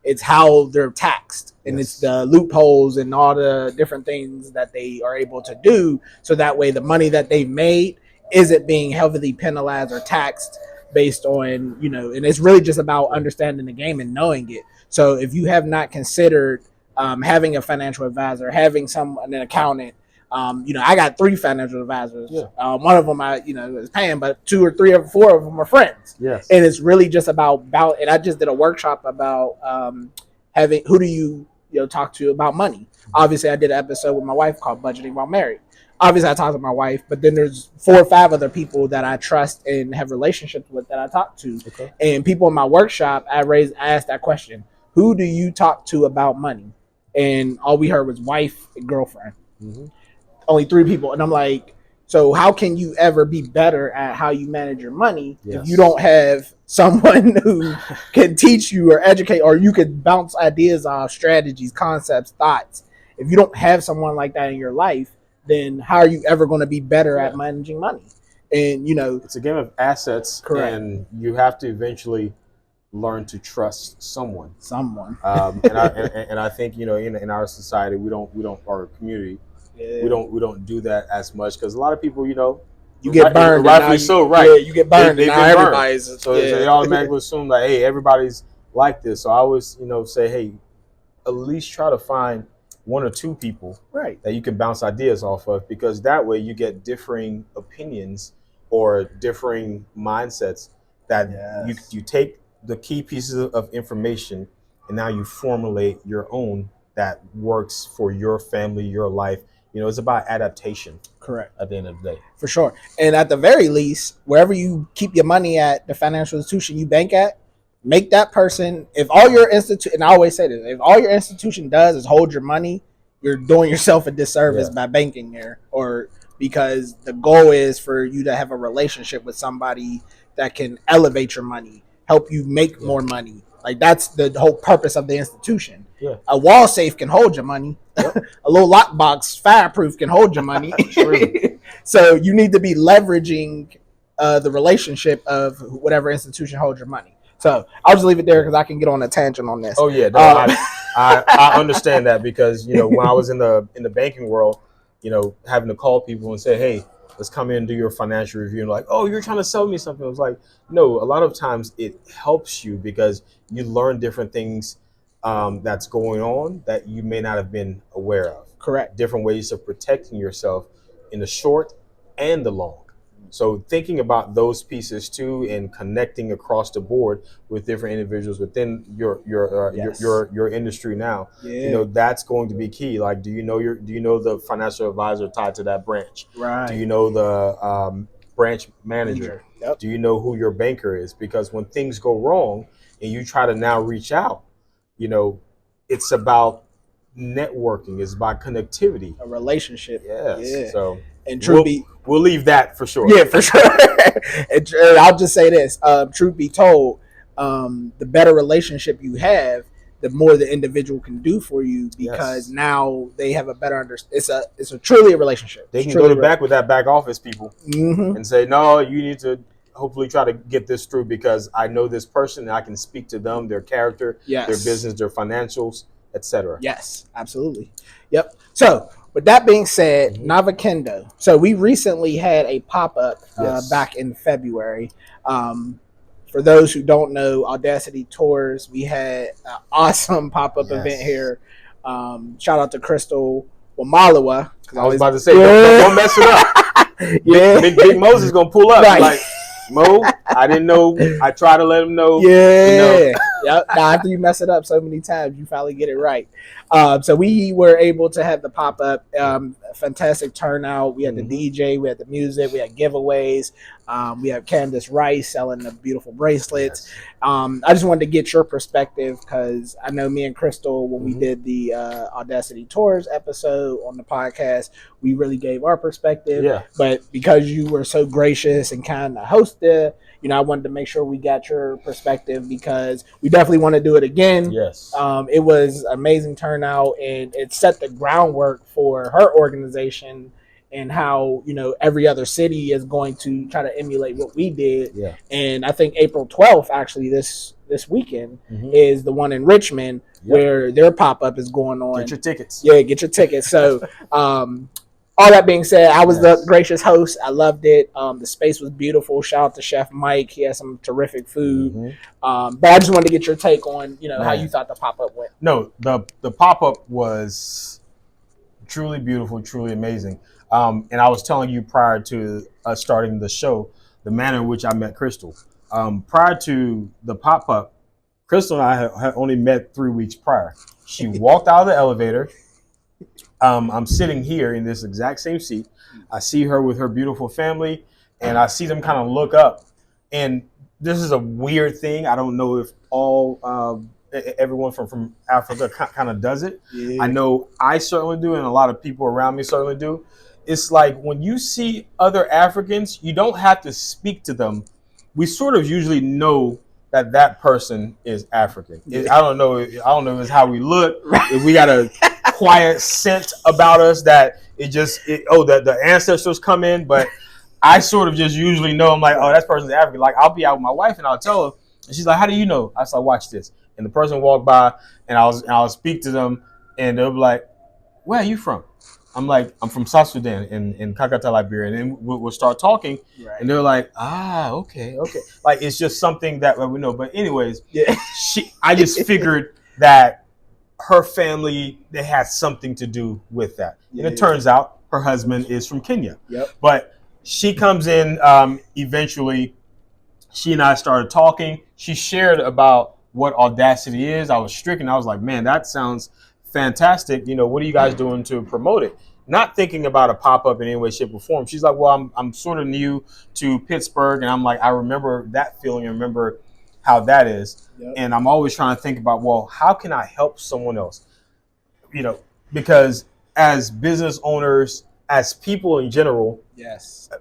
it's how they're taxed, and it's the loopholes and all the different things that they are able to do. So that way the money that they've made isn't being heavily penalized or taxed based on, and it's really just about understanding the game and knowing it. So if you have not considered having a financial advisor, having an accountant, I got 3 financial advisors. Yeah. One of them I, is paying, but 2 or 3 or 4 of them are friends. Yes. And it's really just about, and I just did a workshop about who do you talk to about money. Obviously, I did an episode with my wife called Budgeting While Married. Obviously, I talk to my wife, but then there's 4 or 5 other people that I trust and have relationships with that I talk to. Okay. And people in my workshop, I asked that question: who do you talk to about money? And all we heard was wife and girlfriend. Mm-hmm. Only 3 people. And I'm like, so how can you ever be better at how you manage your money if you don't have someone who can teach you or educate, or you could bounce ideas off, strategies, concepts, thoughts? If you don't have someone like that in your life, then how are you ever going to be better at managing money? And, it's a game of assets. Correct. And you have to eventually learn to trust someone. And I think, in our society, we don't, our community, we don't do that as much, because a lot of people, you get burned. Rightfully so, right? Yeah, you get burned. They've now been everybody's burned. So they automatically assume that, hey, everybody's like this. So I always, say, hey, at least try to find 1 or 2 people that you can bounce ideas off of, because that way you get differing opinions or differing mindsets that you take the key pieces of information, and now you formulate your own that works for your family, your life. It's about adaptation. Correct. At the end of the day. For sure. And at the very least, wherever you keep your money at, the financial institution you bank at, make that person, if all your institution, and I always say this, if all your institution does is hold your money, you're doing yourself a disservice by banking there, or because the goal is for you to have a relationship with somebody that can elevate your money, help you make more money. Like, that's the whole purpose of the institution. Yeah. A wall safe can hold your money. Yep. A little lockbox fireproof can hold your money. So you need to be leveraging the relationship of whatever institution holds your money. So I'll just leave it there because I can get on a tangent on this. Oh yeah, no, I understand that, because when I was in the banking world, having to call people and say, hey, let's come in and do your financial review, and like, oh, you're trying to sell me something. I was like, no, a lot of times it helps you because you learn different things that's going on that you may not have been aware of. Correct. Different ways of protecting yourself in the short and the long. So thinking about those pieces too, and connecting across the board with different individuals within your industry now, that's going to be key. Like, do you know the financial advisor tied to that branch? Right. Do you know the branch manager? Yep. Do you know who your banker is? Because when things go wrong and you try to now reach out, it's about networking. It's about connectivity, a relationship. Yes. Yeah. So, and we'll leave that for sure. Yeah, for sure. And I'll just say this: truth be told, the better relationship you have, the more the individual can do for you, because now they have a better understanding. It's a truly a relationship. They can go to back with that back office people and say, no, you need to hopefully try to get this through, because I know this person and I can speak to them, their character, their business, their financials, etc. Yes, absolutely. Yep. So with that being said, Nabakindo. So we recently had a pop-up back in February. For For those who don't know, Audacity Tours, we had an awesome pop-up event here. Shout out to Crystal Wamalawa. I was about to say, don't mess it up. Big Moses going to pull up. Right. Like, Mo, I didn't know. I try to let him know. Yeah. Yep. Now, after you mess it up so many times, you finally get it right. So we were able to have the pop-up. Fantastic turnout. We had the DJ. We had the music. We had giveaways. We have Candace Rice selling the beautiful bracelets. I just wanted to get your perspective because I know me and Crystal, when we did the Audacity Tours episode on the podcast, we really gave our perspective. Yeah. But because you were so gracious and kind to host it, I wanted to make sure we got your perspective because we definitely want to do it again. Yes. It was amazing turnout, and it set the groundwork for her organization and how, every other city is going to try to emulate what we did. Yeah. And I think April 12th, actually, this weekend, is the one in Richmond where their pop-up is going on. Get your tickets. Yeah, get your tickets. So, all that being said, I was the gracious host. I loved it. The space was beautiful. Shout out to Chef Mike. He had some terrific food. But I just wanted to get your take on, how you thought the pop-up went. No, the pop-up was truly beautiful, truly amazing. And I was telling you prior to us starting the show, the manner in which I met Crystal. Prior to the pop-up, Crystal and I had only met 3 weeks prior. She walked out of the elevator. I'm sitting here in this exact same seat. I see her with her beautiful family, and I see them kind of look up. And this is a weird thing. I don't know if everyone from Africa kind of does it. Yeah. I know I certainly do, and a lot of people around me certainly do. It's like when you see other Africans, you don't have to speak to them. We sort of usually know that person is African. I don't know if it's how we look. If we got a quiet scent about us that the ancestors come in, but I sort of just usually know. I'm like, oh, that person's African. Like, I'll be out with my wife and I'll tell her, and she's like, how do you know? I was like, watch this. And the person walked by, and I'll speak to them, and they'll be like, where are you from? I'm like, I'm from South Sudan in Kakata, Liberia. And then we'll start talking, and they're like, okay. Like, it's just something that we know. But anyways, I just figured that her family, they had something to do with that. And it turns out her husband is from Kenya. Yep. But she comes in eventually. She and I started talking. She shared about what Audacity is. I was stricken. I was like, man, that sounds fantastic. What are you guys doing to promote it? Not thinking about a pop-up in any way, shape, or form. She's like, well, I'm sort of new to Pittsburgh. And I'm like, I remember that feeling. I remember how that is. Yep. And I'm always trying to think about, well, how can I help someone else? Because as business owners, as people in general,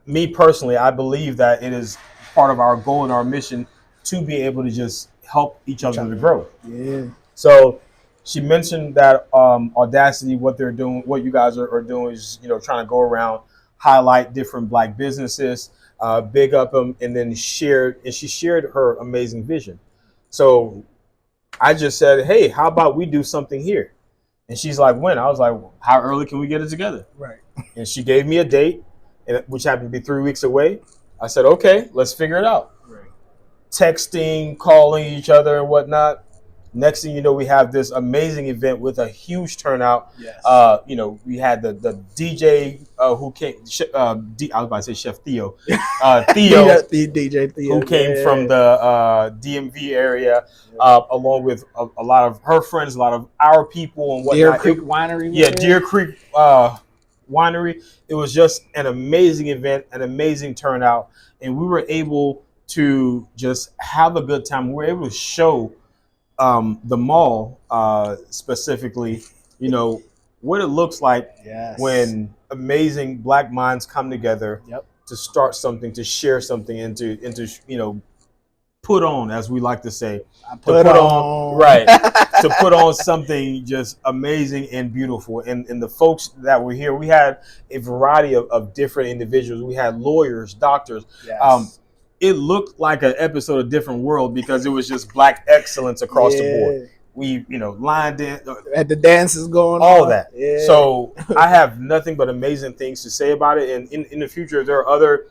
me personally, I believe that it is part of our goal and our mission to be able to just help each other to grow. Yeah. So she mentioned that Audacity, what they're doing, what you guys are doing is, trying to go around, highlight different Black businesses, big up them, and then she shared her amazing vision. So I just said, hey, how about we do something here? And she's like, when? I was like, how early can we get it together? Right. And she gave me a date, which happened to be 3 weeks away. I said, okay, let's figure it out. Right. Texting, calling each other and whatnot. Next thing you know, we have this amazing event with a huge turnout. Yes. We had the DJ who came. I was about to say Chef Theo. DJ Theo, who came from the DMV area, along with a lot of her friends, a lot of our people, and whatnot. Deer Creek Winery. Yeah, Deer Creek Winery. It was just an amazing event, an amazing turnout, and we were able to just have a good time. We were able to show the mall specifically, what it looks like when amazing Black minds come together to start something, to share something, and to put on, as we like to say, to put on something just amazing and beautiful. And the folks that were here, we had a variety of different individuals. We had lawyers, doctors. Yes. It looked like an episode of Different World because it was just Black excellence across the board. We, line dance, had the dances going all on. That. Yeah. So I have nothing but amazing things to say about it. And in the future, there are other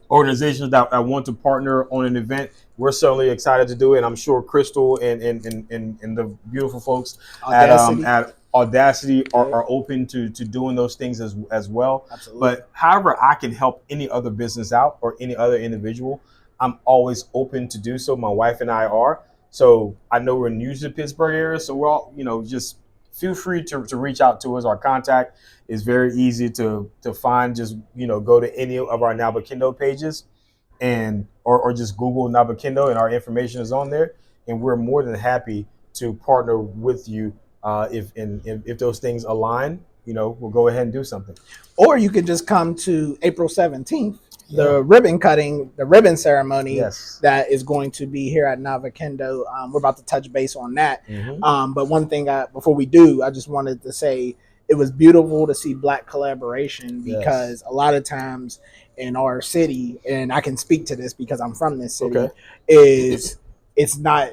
organizations that want to partner on an event. we're certainly excited to do it. And I'm sure Crystal and the beautiful folks at Audacity are open to doing those things as well. Absolutely. But however I can help any other business out or any other individual, I'm always open to do so. My wife and I are. So I know we're new to the Pittsburgh area, so we're all, just feel free to reach out to us. Our contact is very easy to find. Just, go to any of our Nabakindo pages or just Google Nabakindo, and our information is on there. And we're more than happy to partner with you if those things align. We'll go ahead and do something. Or you could just come to April 17th. The ribbon ceremony that is going to be here at Nabakindo. We're about to touch base on that. Mm-hmm. But one thing before we do, I just wanted to say it was beautiful to see Black collaboration, because a lot of times in our city, and I can speak to this because I'm from this city, it's not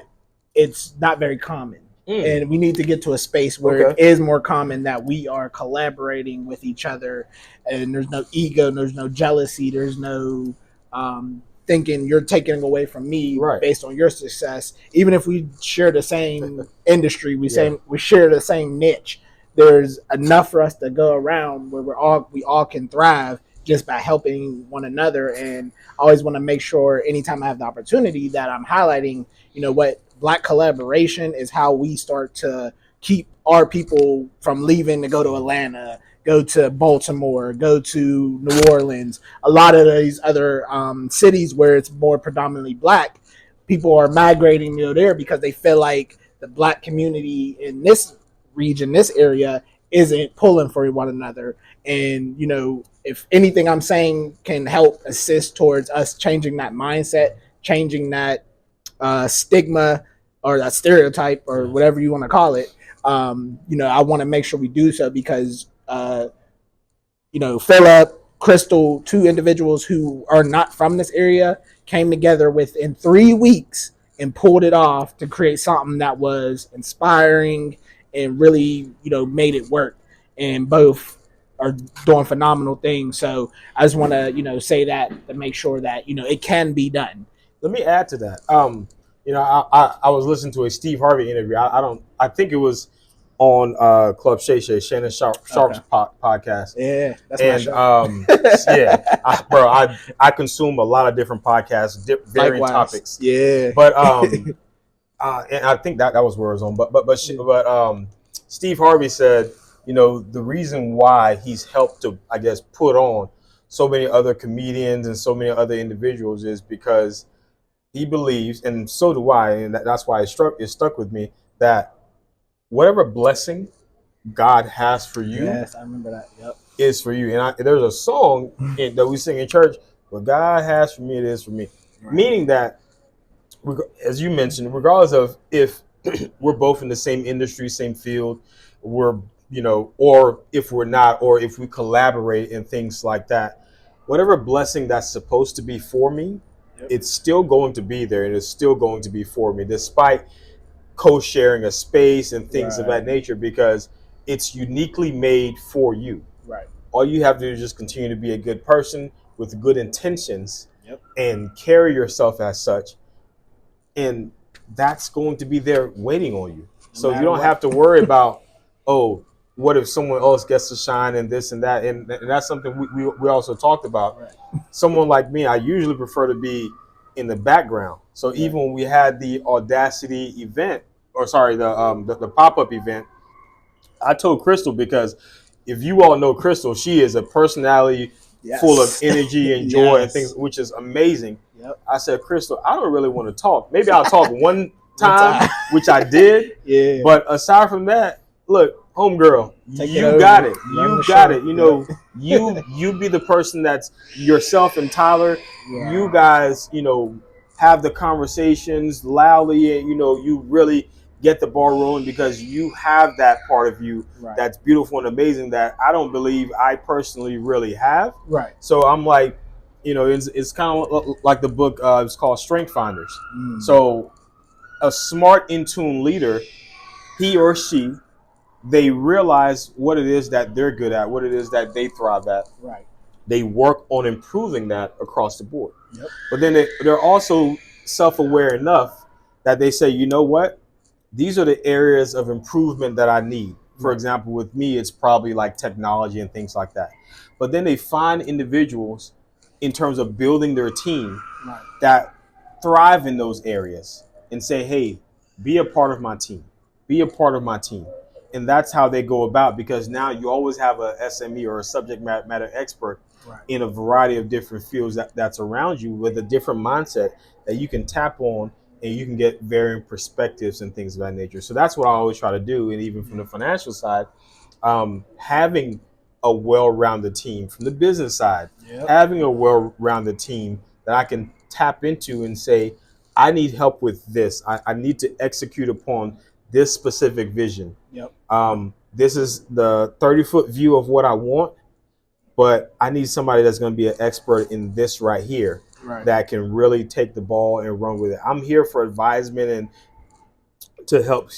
very common. And we need to get to a space where it is more common that we are collaborating with each other, and there's no ego, there's no jealousy, there's no thinking you're taking away from me based on your success. Even if we share the same industry, we share the same niche, there's enough for us to go around where we all can thrive just by helping one another. And I always want to make sure anytime I have the opportunity that I'm highlighting, what Black collaboration is, how we start to keep our people from leaving to go to Atlanta, go to Baltimore, go to New Orleans, a lot of these other cities where it's more predominantly Black. People are migrating there because they feel like the Black community in this region, this area, isn't pulling for one another. And, if anything I'm saying can help assist towards us changing that mindset, changing that stigma or that stereotype or whatever you want to call it, I want to make sure we do so, because Phillip, Crystal, two individuals who are not from this area, came together within 3 weeks and pulled it off to create something that was inspiring and really made it work. And both are doing phenomenal things. So I just want to say that to make sure that it can be done. Let me add to that. I was listening to a Steve Harvey interview. I think it was on Club Shay Shay, Shannon Sharp's podcast. Yeah, that's my show. I consume a lot of different podcasts, varying topics. Yeah, but and I think that was where it was on. But Steve Harvey said, the reason why he's helped to, I guess, put on so many other comedians and so many other individuals is because he believes, and so do I, and that's why it stuck with me, that whatever blessing God has for you, yes, I remember that. Yep, is for you. And there's a song that we sing in church, "What God has for me, it is for me," meaning that, as you mentioned, regardless of if we're both in the same industry, same field, we're or if we're not, or if we collaborate and things like that, whatever blessing that's supposed to be for me, it's still going to be there, and it's still going to be for me, despite co-sharing a space and things of that nature, because it's uniquely made for you. Right. All you have to do is just continue to be a good person with good intentions and carry yourself as such, and that's going to be there waiting on you. So you don't have to worry about, what if someone else gets to shine and this and that, and that's something we also talked about. Right. Someone like me, I usually prefer to be in the background. So even when we had the Audacity event, the pop-up event, I told Crystal, because if you all know Crystal, she is a personality full of energy and joy and things, which is amazing. Yep. I said, Crystal, I don't really want to talk. Maybe I'll talk one time, which I did. Yeah. But aside from that, look, homegirl, you got it. You got it. You be the person that's yourself and Tyler. Yeah. You guys, have the conversations loudly, and you really get the ball rolling, because you have that part of you that's beautiful and amazing that I don't believe I personally really have. Right. So I'm like, it's kind of like the book. It's called Strength Finders. So a smart, in tune leader, he or she, they realize what it is that they're good at, what it is that they thrive at. Right. They work on improving that across the board. Yep. But then they're also self-aware enough that they say, you know what? These are the areas of improvement that I need. For example, with me, it's probably like technology and things like that. But then they find individuals in terms of building their team that thrive in those areas and say, hey, be a part of my team. Be a part of my team. And that's how they go about, because now you always have a SME or a subject matter expert in a variety of different fields that's around you with a different mindset that you can tap on, and you can get varying perspectives and things of that nature. So that's what I always try to do. And even from the financial side, having a well-rounded team. From the business side, having a well-rounded team that I can tap into and say, I need help with this. I need to execute upon this specific vision. This is the 30-foot view of what I want, but I need somebody that's going to be an expert in this right here that can really take the ball and run with it. I'm here for advisement and to help,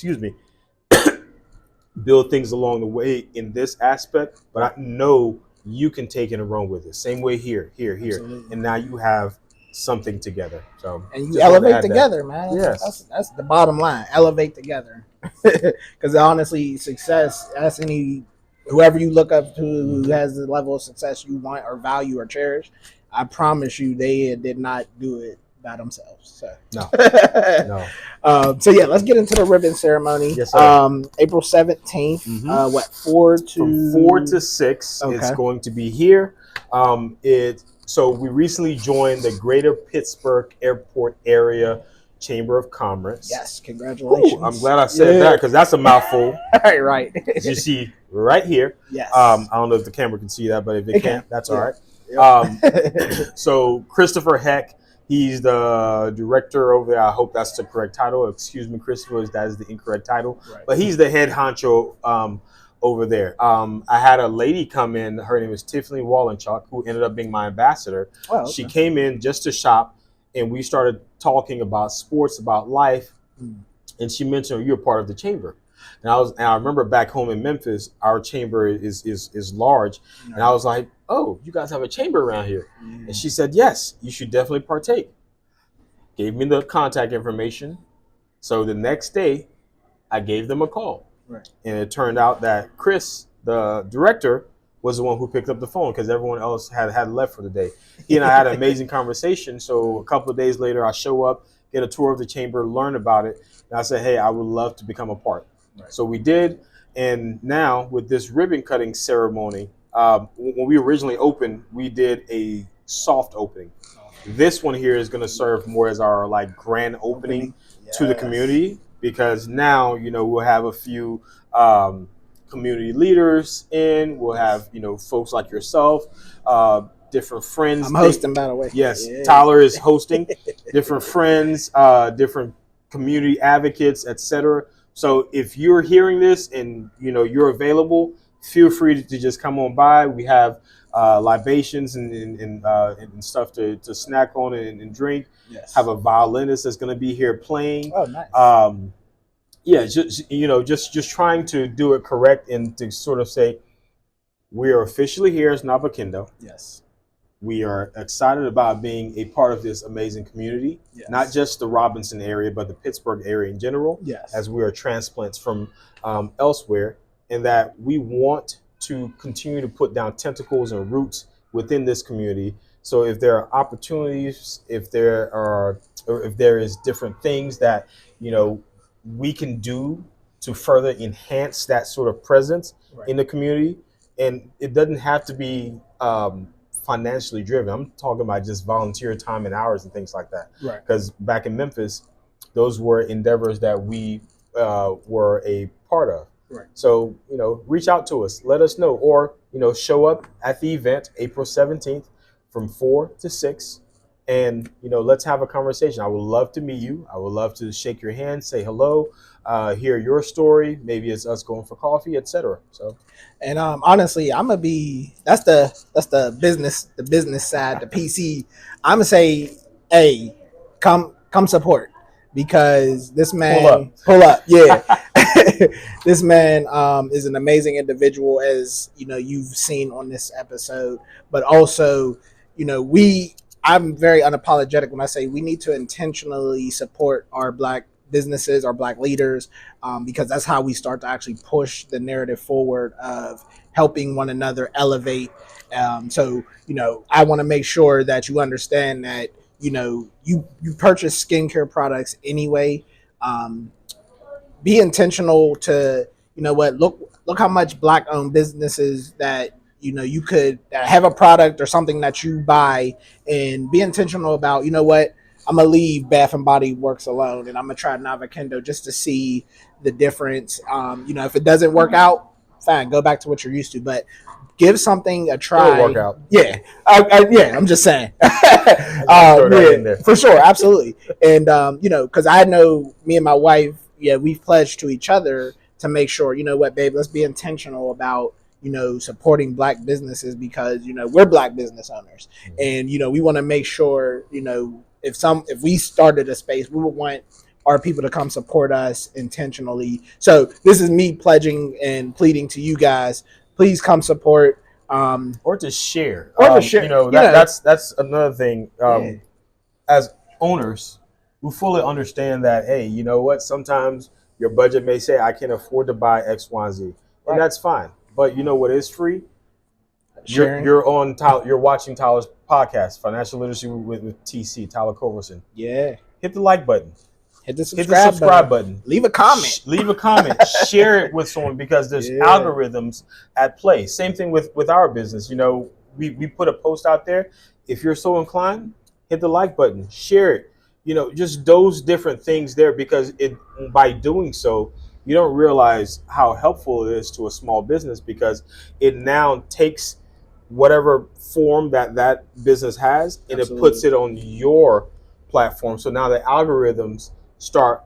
build things along the way in this aspect, but I know you can take it and run with it. Same way here. Absolutely. And now you have something together. So and you elevate together, man. That's the bottom line. Elevate together. Because honestly, success, ask whoever you look up to who has the level of success you want or value or cherish, I promise you they did not do it by themselves. So no. So yeah, let's get into the ribbon ceremony. Yes, sir. April 17th. From 4 to 6. Okay. It's going to be here. So we recently joined the Greater Pittsburgh Airport Area Chamber of Commerce. Yes, congratulations. Ooh, I'm glad I said that, because that's a mouthful. Right. As you see right here. Yes. I don't know if the camera can see that, but if it can, that's all right. So Christopher Heck, he's the director over there. I hope that's the correct title. Excuse me, Christopher, that is the incorrect title. Right. But he's the head honcho over there. I had a lady come in. Her name is Tiffany Wallenchuk, who ended up being my ambassador. Oh, okay. She came in just to shop, and we started talking about sports, about life. And she mentioned, you're part of the chamber. And I remember back home in Memphis, our chamber is large. And I was like, oh, you guys have a chamber around here? And she said, yes, you should definitely partake. Gave me the contact information. So the next day, I gave them a call. Right. And it turned out that Chris, the director, was the one who picked up the phone, because everyone else had left for the day. He and I had an amazing conversation. So a couple of days later, I show up, get a tour of the chamber, learn about it. And I said, hey, I would love to become a part. Right. So we did. And now with this ribbon cutting ceremony, when we originally opened, we did a soft opening. This one here is going to serve more as our like grand opening to the community, because now, we'll have a few community leaders in. We'll have, folks like yourself, different friends. I'm hosting, by the way. Yes, yeah. Tyler is hosting. Different friends, different community advocates, etc. So if you're hearing this and you're available, feel free to just come on by. We have libations and stuff to snack on and drink. Yes. Have a violinist that's going to be here playing. Oh, nice. Just trying to do it correct and to sort of say, we are officially here as Nabakindo. Yes. We are excited about being a part of this amazing community, not just the Robinson area, but the Pittsburgh area in general, as we are transplants from elsewhere, and that we want to continue to put down tentacles and roots within this community. So if there are opportunities, if there is different things that, we can do to further enhance that sort of presence in the community, and it doesn't have to be financially driven. I'm talking about just volunteer time and hours and things like that. Right. Because back in Memphis, those were endeavors that we were a part of. Right. So, reach out to us, let us know, or, show up at the event April 17th from 4 to 6. And, let's have a conversation. I would love to meet you. I would love to shake your hand, say hello, hear your story. Maybe it's us going for coffee, etc. So, and honestly, I'm gonna be that's the business side, the PC. I'm gonna say, hey, come support, because this man pull up. Yeah. This man is an amazing individual, as you've seen on this episode, but also, we I'm very unapologetic when I say we need to intentionally support our Black businesses, our Black leaders, because that's how we start to actually push the narrative forward of helping one another elevate. So, I want to make sure that you understand that, you purchase skincare products anyway. Um, be intentional to, look how much Black owned businesses that you could have a product or something that you buy, and be intentional about, I'm gonna leave Bath and Body Works alone and I'm gonna try Nabakindo just to see the difference. If it doesn't work out, fine, go back to what you're used to, but give something a It'll try. work out. Yeah, yeah. I'm just saying. Throw that in there. For sure, absolutely. And because I know me and my wife, we've pledged to each other to make sure, babe, let's be intentional about supporting Black businesses, because we're Black business owners, and we want to make sure if we started a space, we would want our people to come support us intentionally. So this is me pledging and pleading to you guys, please come support, or to share. That's another thing. Yeah. As owners, we fully understand that, hey, you know what? Sometimes your budget may say, I can't afford to buy X, Y, and Z. Right. And that's fine. But you know what is free? Sharing. You're watching Tyler's podcast, Financial Literacy with TC, Tyler Coverson. Yeah. Hit the like button. Hit the subscribe button. Leave a comment. Leave a comment. Share it with someone, because there's algorithms at play. Same thing with our business. We put a post out there. If you're so inclined, hit the like button. Share it. Just those different things there, because by doing so, you don't realize how helpful it is to a small business, because it now takes whatever form that business has, and Absolutely. It puts it on your platform. So now the algorithms start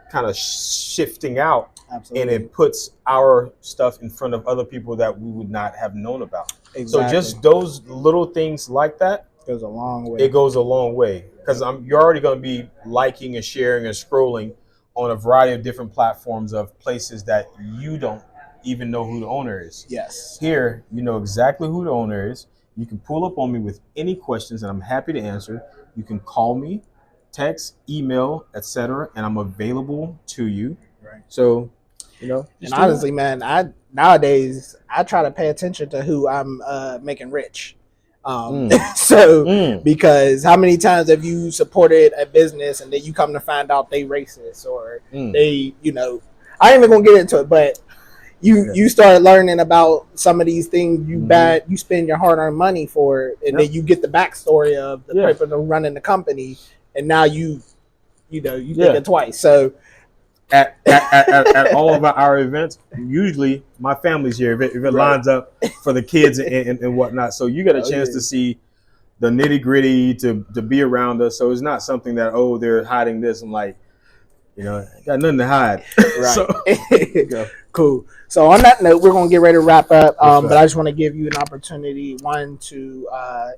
kind of shifting out. Absolutely. And it puts our stuff in front of other people that we would not have known about. Exactly. So just those little things like that goes a long way. It goes a long way, because you're already going to be liking and sharing and scrolling on a variety of different platforms of places that you don't even know who the owner is. Yes. Here, you know exactly who the owner is. You can pull up on me with any questions, and I'm happy to answer. You can call me, text, email, etc., and I'm available to you. Right. So, and honestly, man, nowadays I try to pay attention to who I'm making rich. Because how many times have you supported a business and then you come to find out they racist, or they, I ain't even gonna get into it, but you start learning about some of these things you spend your hard-earned money for, and then you get the backstory of the people running the company, and now you think it twice. So at all of our events, usually my family's here if it lines up for the kids and whatnot. So you get a chance to see the nitty gritty, to be around us. So it's not something that, they're hiding this. I'm like, I got nothing to hide. Right. Cool. So on that note, we're going to get ready to wrap up. But I just want to give you an opportunity, one, to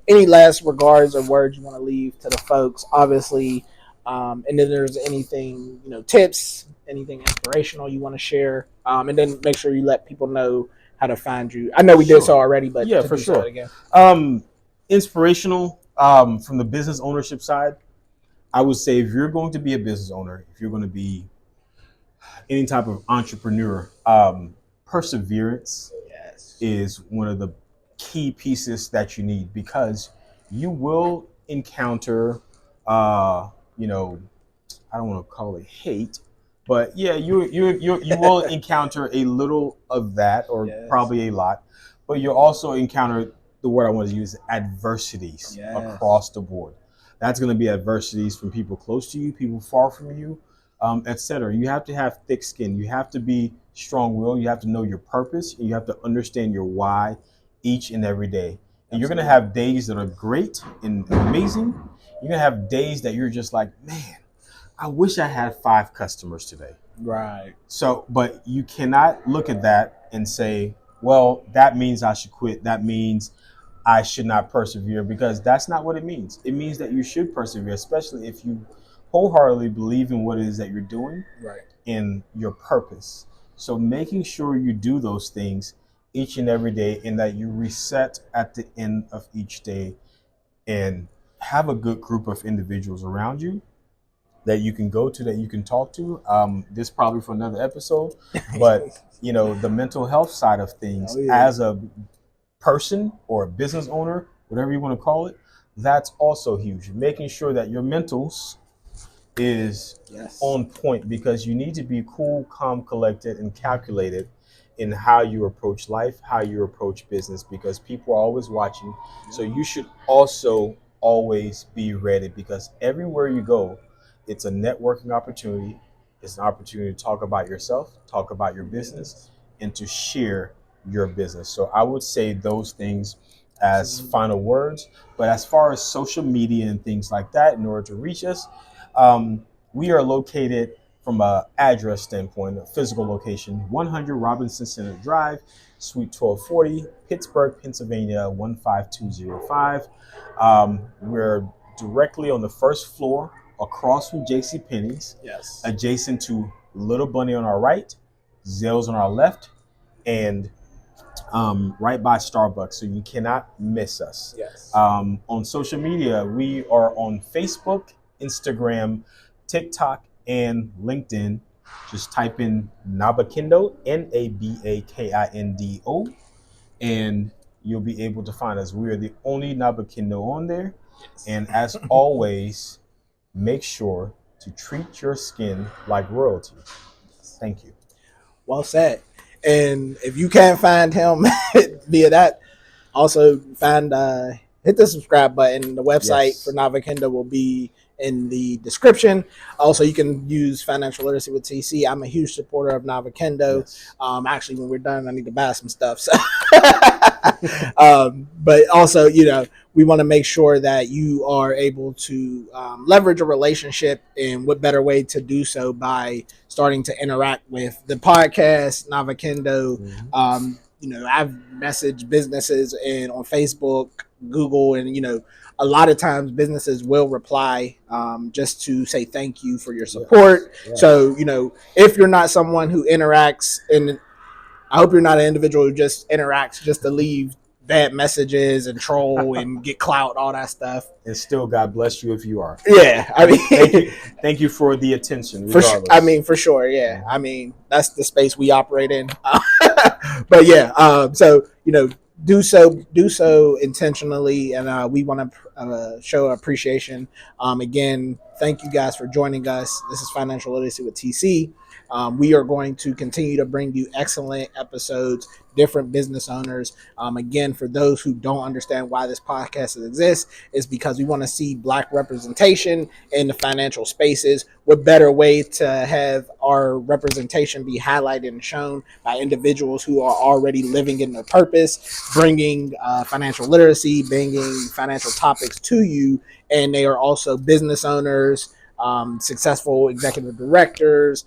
any last regards or words you want to leave to the folks, obviously. And then there's anything, tips, anything inspirational you want to share. And then make sure you let people know how to find you. I know we did so already, but for sure. Again. Inspirational from the business ownership side. I would say, if you're going to be a business owner, if you're going to be any type of entrepreneur, perseverance is one of the key pieces that you need, because you will encounter, I don't want to call it hate, but you will encounter a little of that, or probably a lot, but you'll also encounter, the word I want to use, adversities across the board. That's going to be adversities from people close to you, people far from you, etc. You have to have thick skin. You have to be strong-willed. You have to know your purpose. And you have to understand your why each and every day. And you're going to have days that are great and amazing. You're going to have days that you're just like, man, I wish I had 5 customers today. Right. So, but you cannot look at that and say, well, that means I should quit. That means I should not persevere, because that's not what it means. It means that you should persevere, especially if you wholeheartedly believe in what it is that you're doing, in your purpose. So making sure you do those things each and every day, and that you reset at the end of each day and have a good group of individuals around you that you can go to, that you can talk to. This probably for another episode, but the mental health side of things, as a person or a business owner, whatever you want to call it, that's also huge. Making sure that your mentals is on point, because you need to be cool, calm, collected, and calculated in how you approach life, how you approach business, because people are always watching. So you should also always be ready, because everywhere you go, it's a networking opportunity. It's an opportunity to talk about yourself, talk about your business, and to share your business. So I would say those things as final words. But as far as social media and things like that, in order to reach us, we are located from an address standpoint, a physical location, 100 Robinson Center Drive, Suite 1240, Pittsburgh, Pennsylvania, 15205. We're directly on the first floor, across from JCPenney's, adjacent to Little Bunny on our right, Zales on our left, and right by Starbucks, so you cannot miss us. On social media, we are on Facebook, Instagram, TikTok, and LinkedIn. Just type in Nabakindo, Nabakindo, and you'll be able to find us. We are the only Nabakindo on there. And as always, make sure to treat your skin like royalty. Thank you. Well said. And if you can't find him via that, also find hit the subscribe button. The website for Nabakindo will be in the description. Also, you can use Financial Literacy with TC. I'm a huge supporter of Nabakindo. Actually, when we're done, I need to buy some stuff. So, but also, we want to make sure that you are able to leverage a relationship, and what better way to do so by starting to interact with the podcast, Nabakindo. I've messaged businesses and on Facebook, Google, and a lot of times businesses will reply just to say thank you for your support. So, if you're not someone who interacts, and I hope you're not an individual who just interacts just to leave bad messages and troll and get clout, all that stuff. And still, God bless you if you are. Yeah, I mean, thank you for the attention. For sure. Yeah, I mean, that's the space we operate in. But yeah, so do so intentionally, and we want to show appreciation. Again, thank you guys for joining us. This is Financial Literacy with TC. We are going to continue to bring you excellent episodes, different business owners. Again, for those who don't understand why this podcast exists, is because we want to see Black representation in the financial spaces. What better way to have our representation be highlighted and shown by individuals who are already living in their purpose, bringing financial literacy, bringing financial topics to you, and they are also business owners, successful executive directors,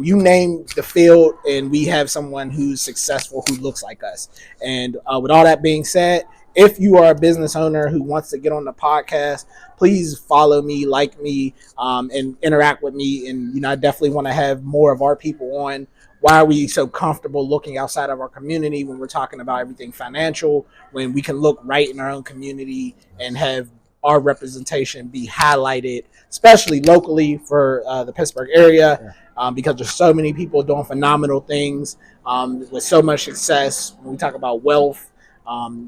you name the field, and we have someone who's successful who looks like us. And with all that being said, if you are a business owner who wants to get on the podcast, please follow me, like me, and interact with me. And I definitely want to have more of our people on. Why are we so comfortable looking outside of our community when we're talking about everything financial, when we can look right in our own community and have our representation be highlighted, especially locally for the Pittsburgh area, because there's so many people doing phenomenal things with so much success. When we talk about wealth,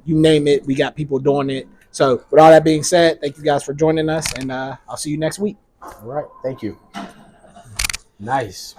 you name it, we got people doing it. So with all that being said, thank you guys for joining us, and I'll see you next week. All right. Thank you. Nice.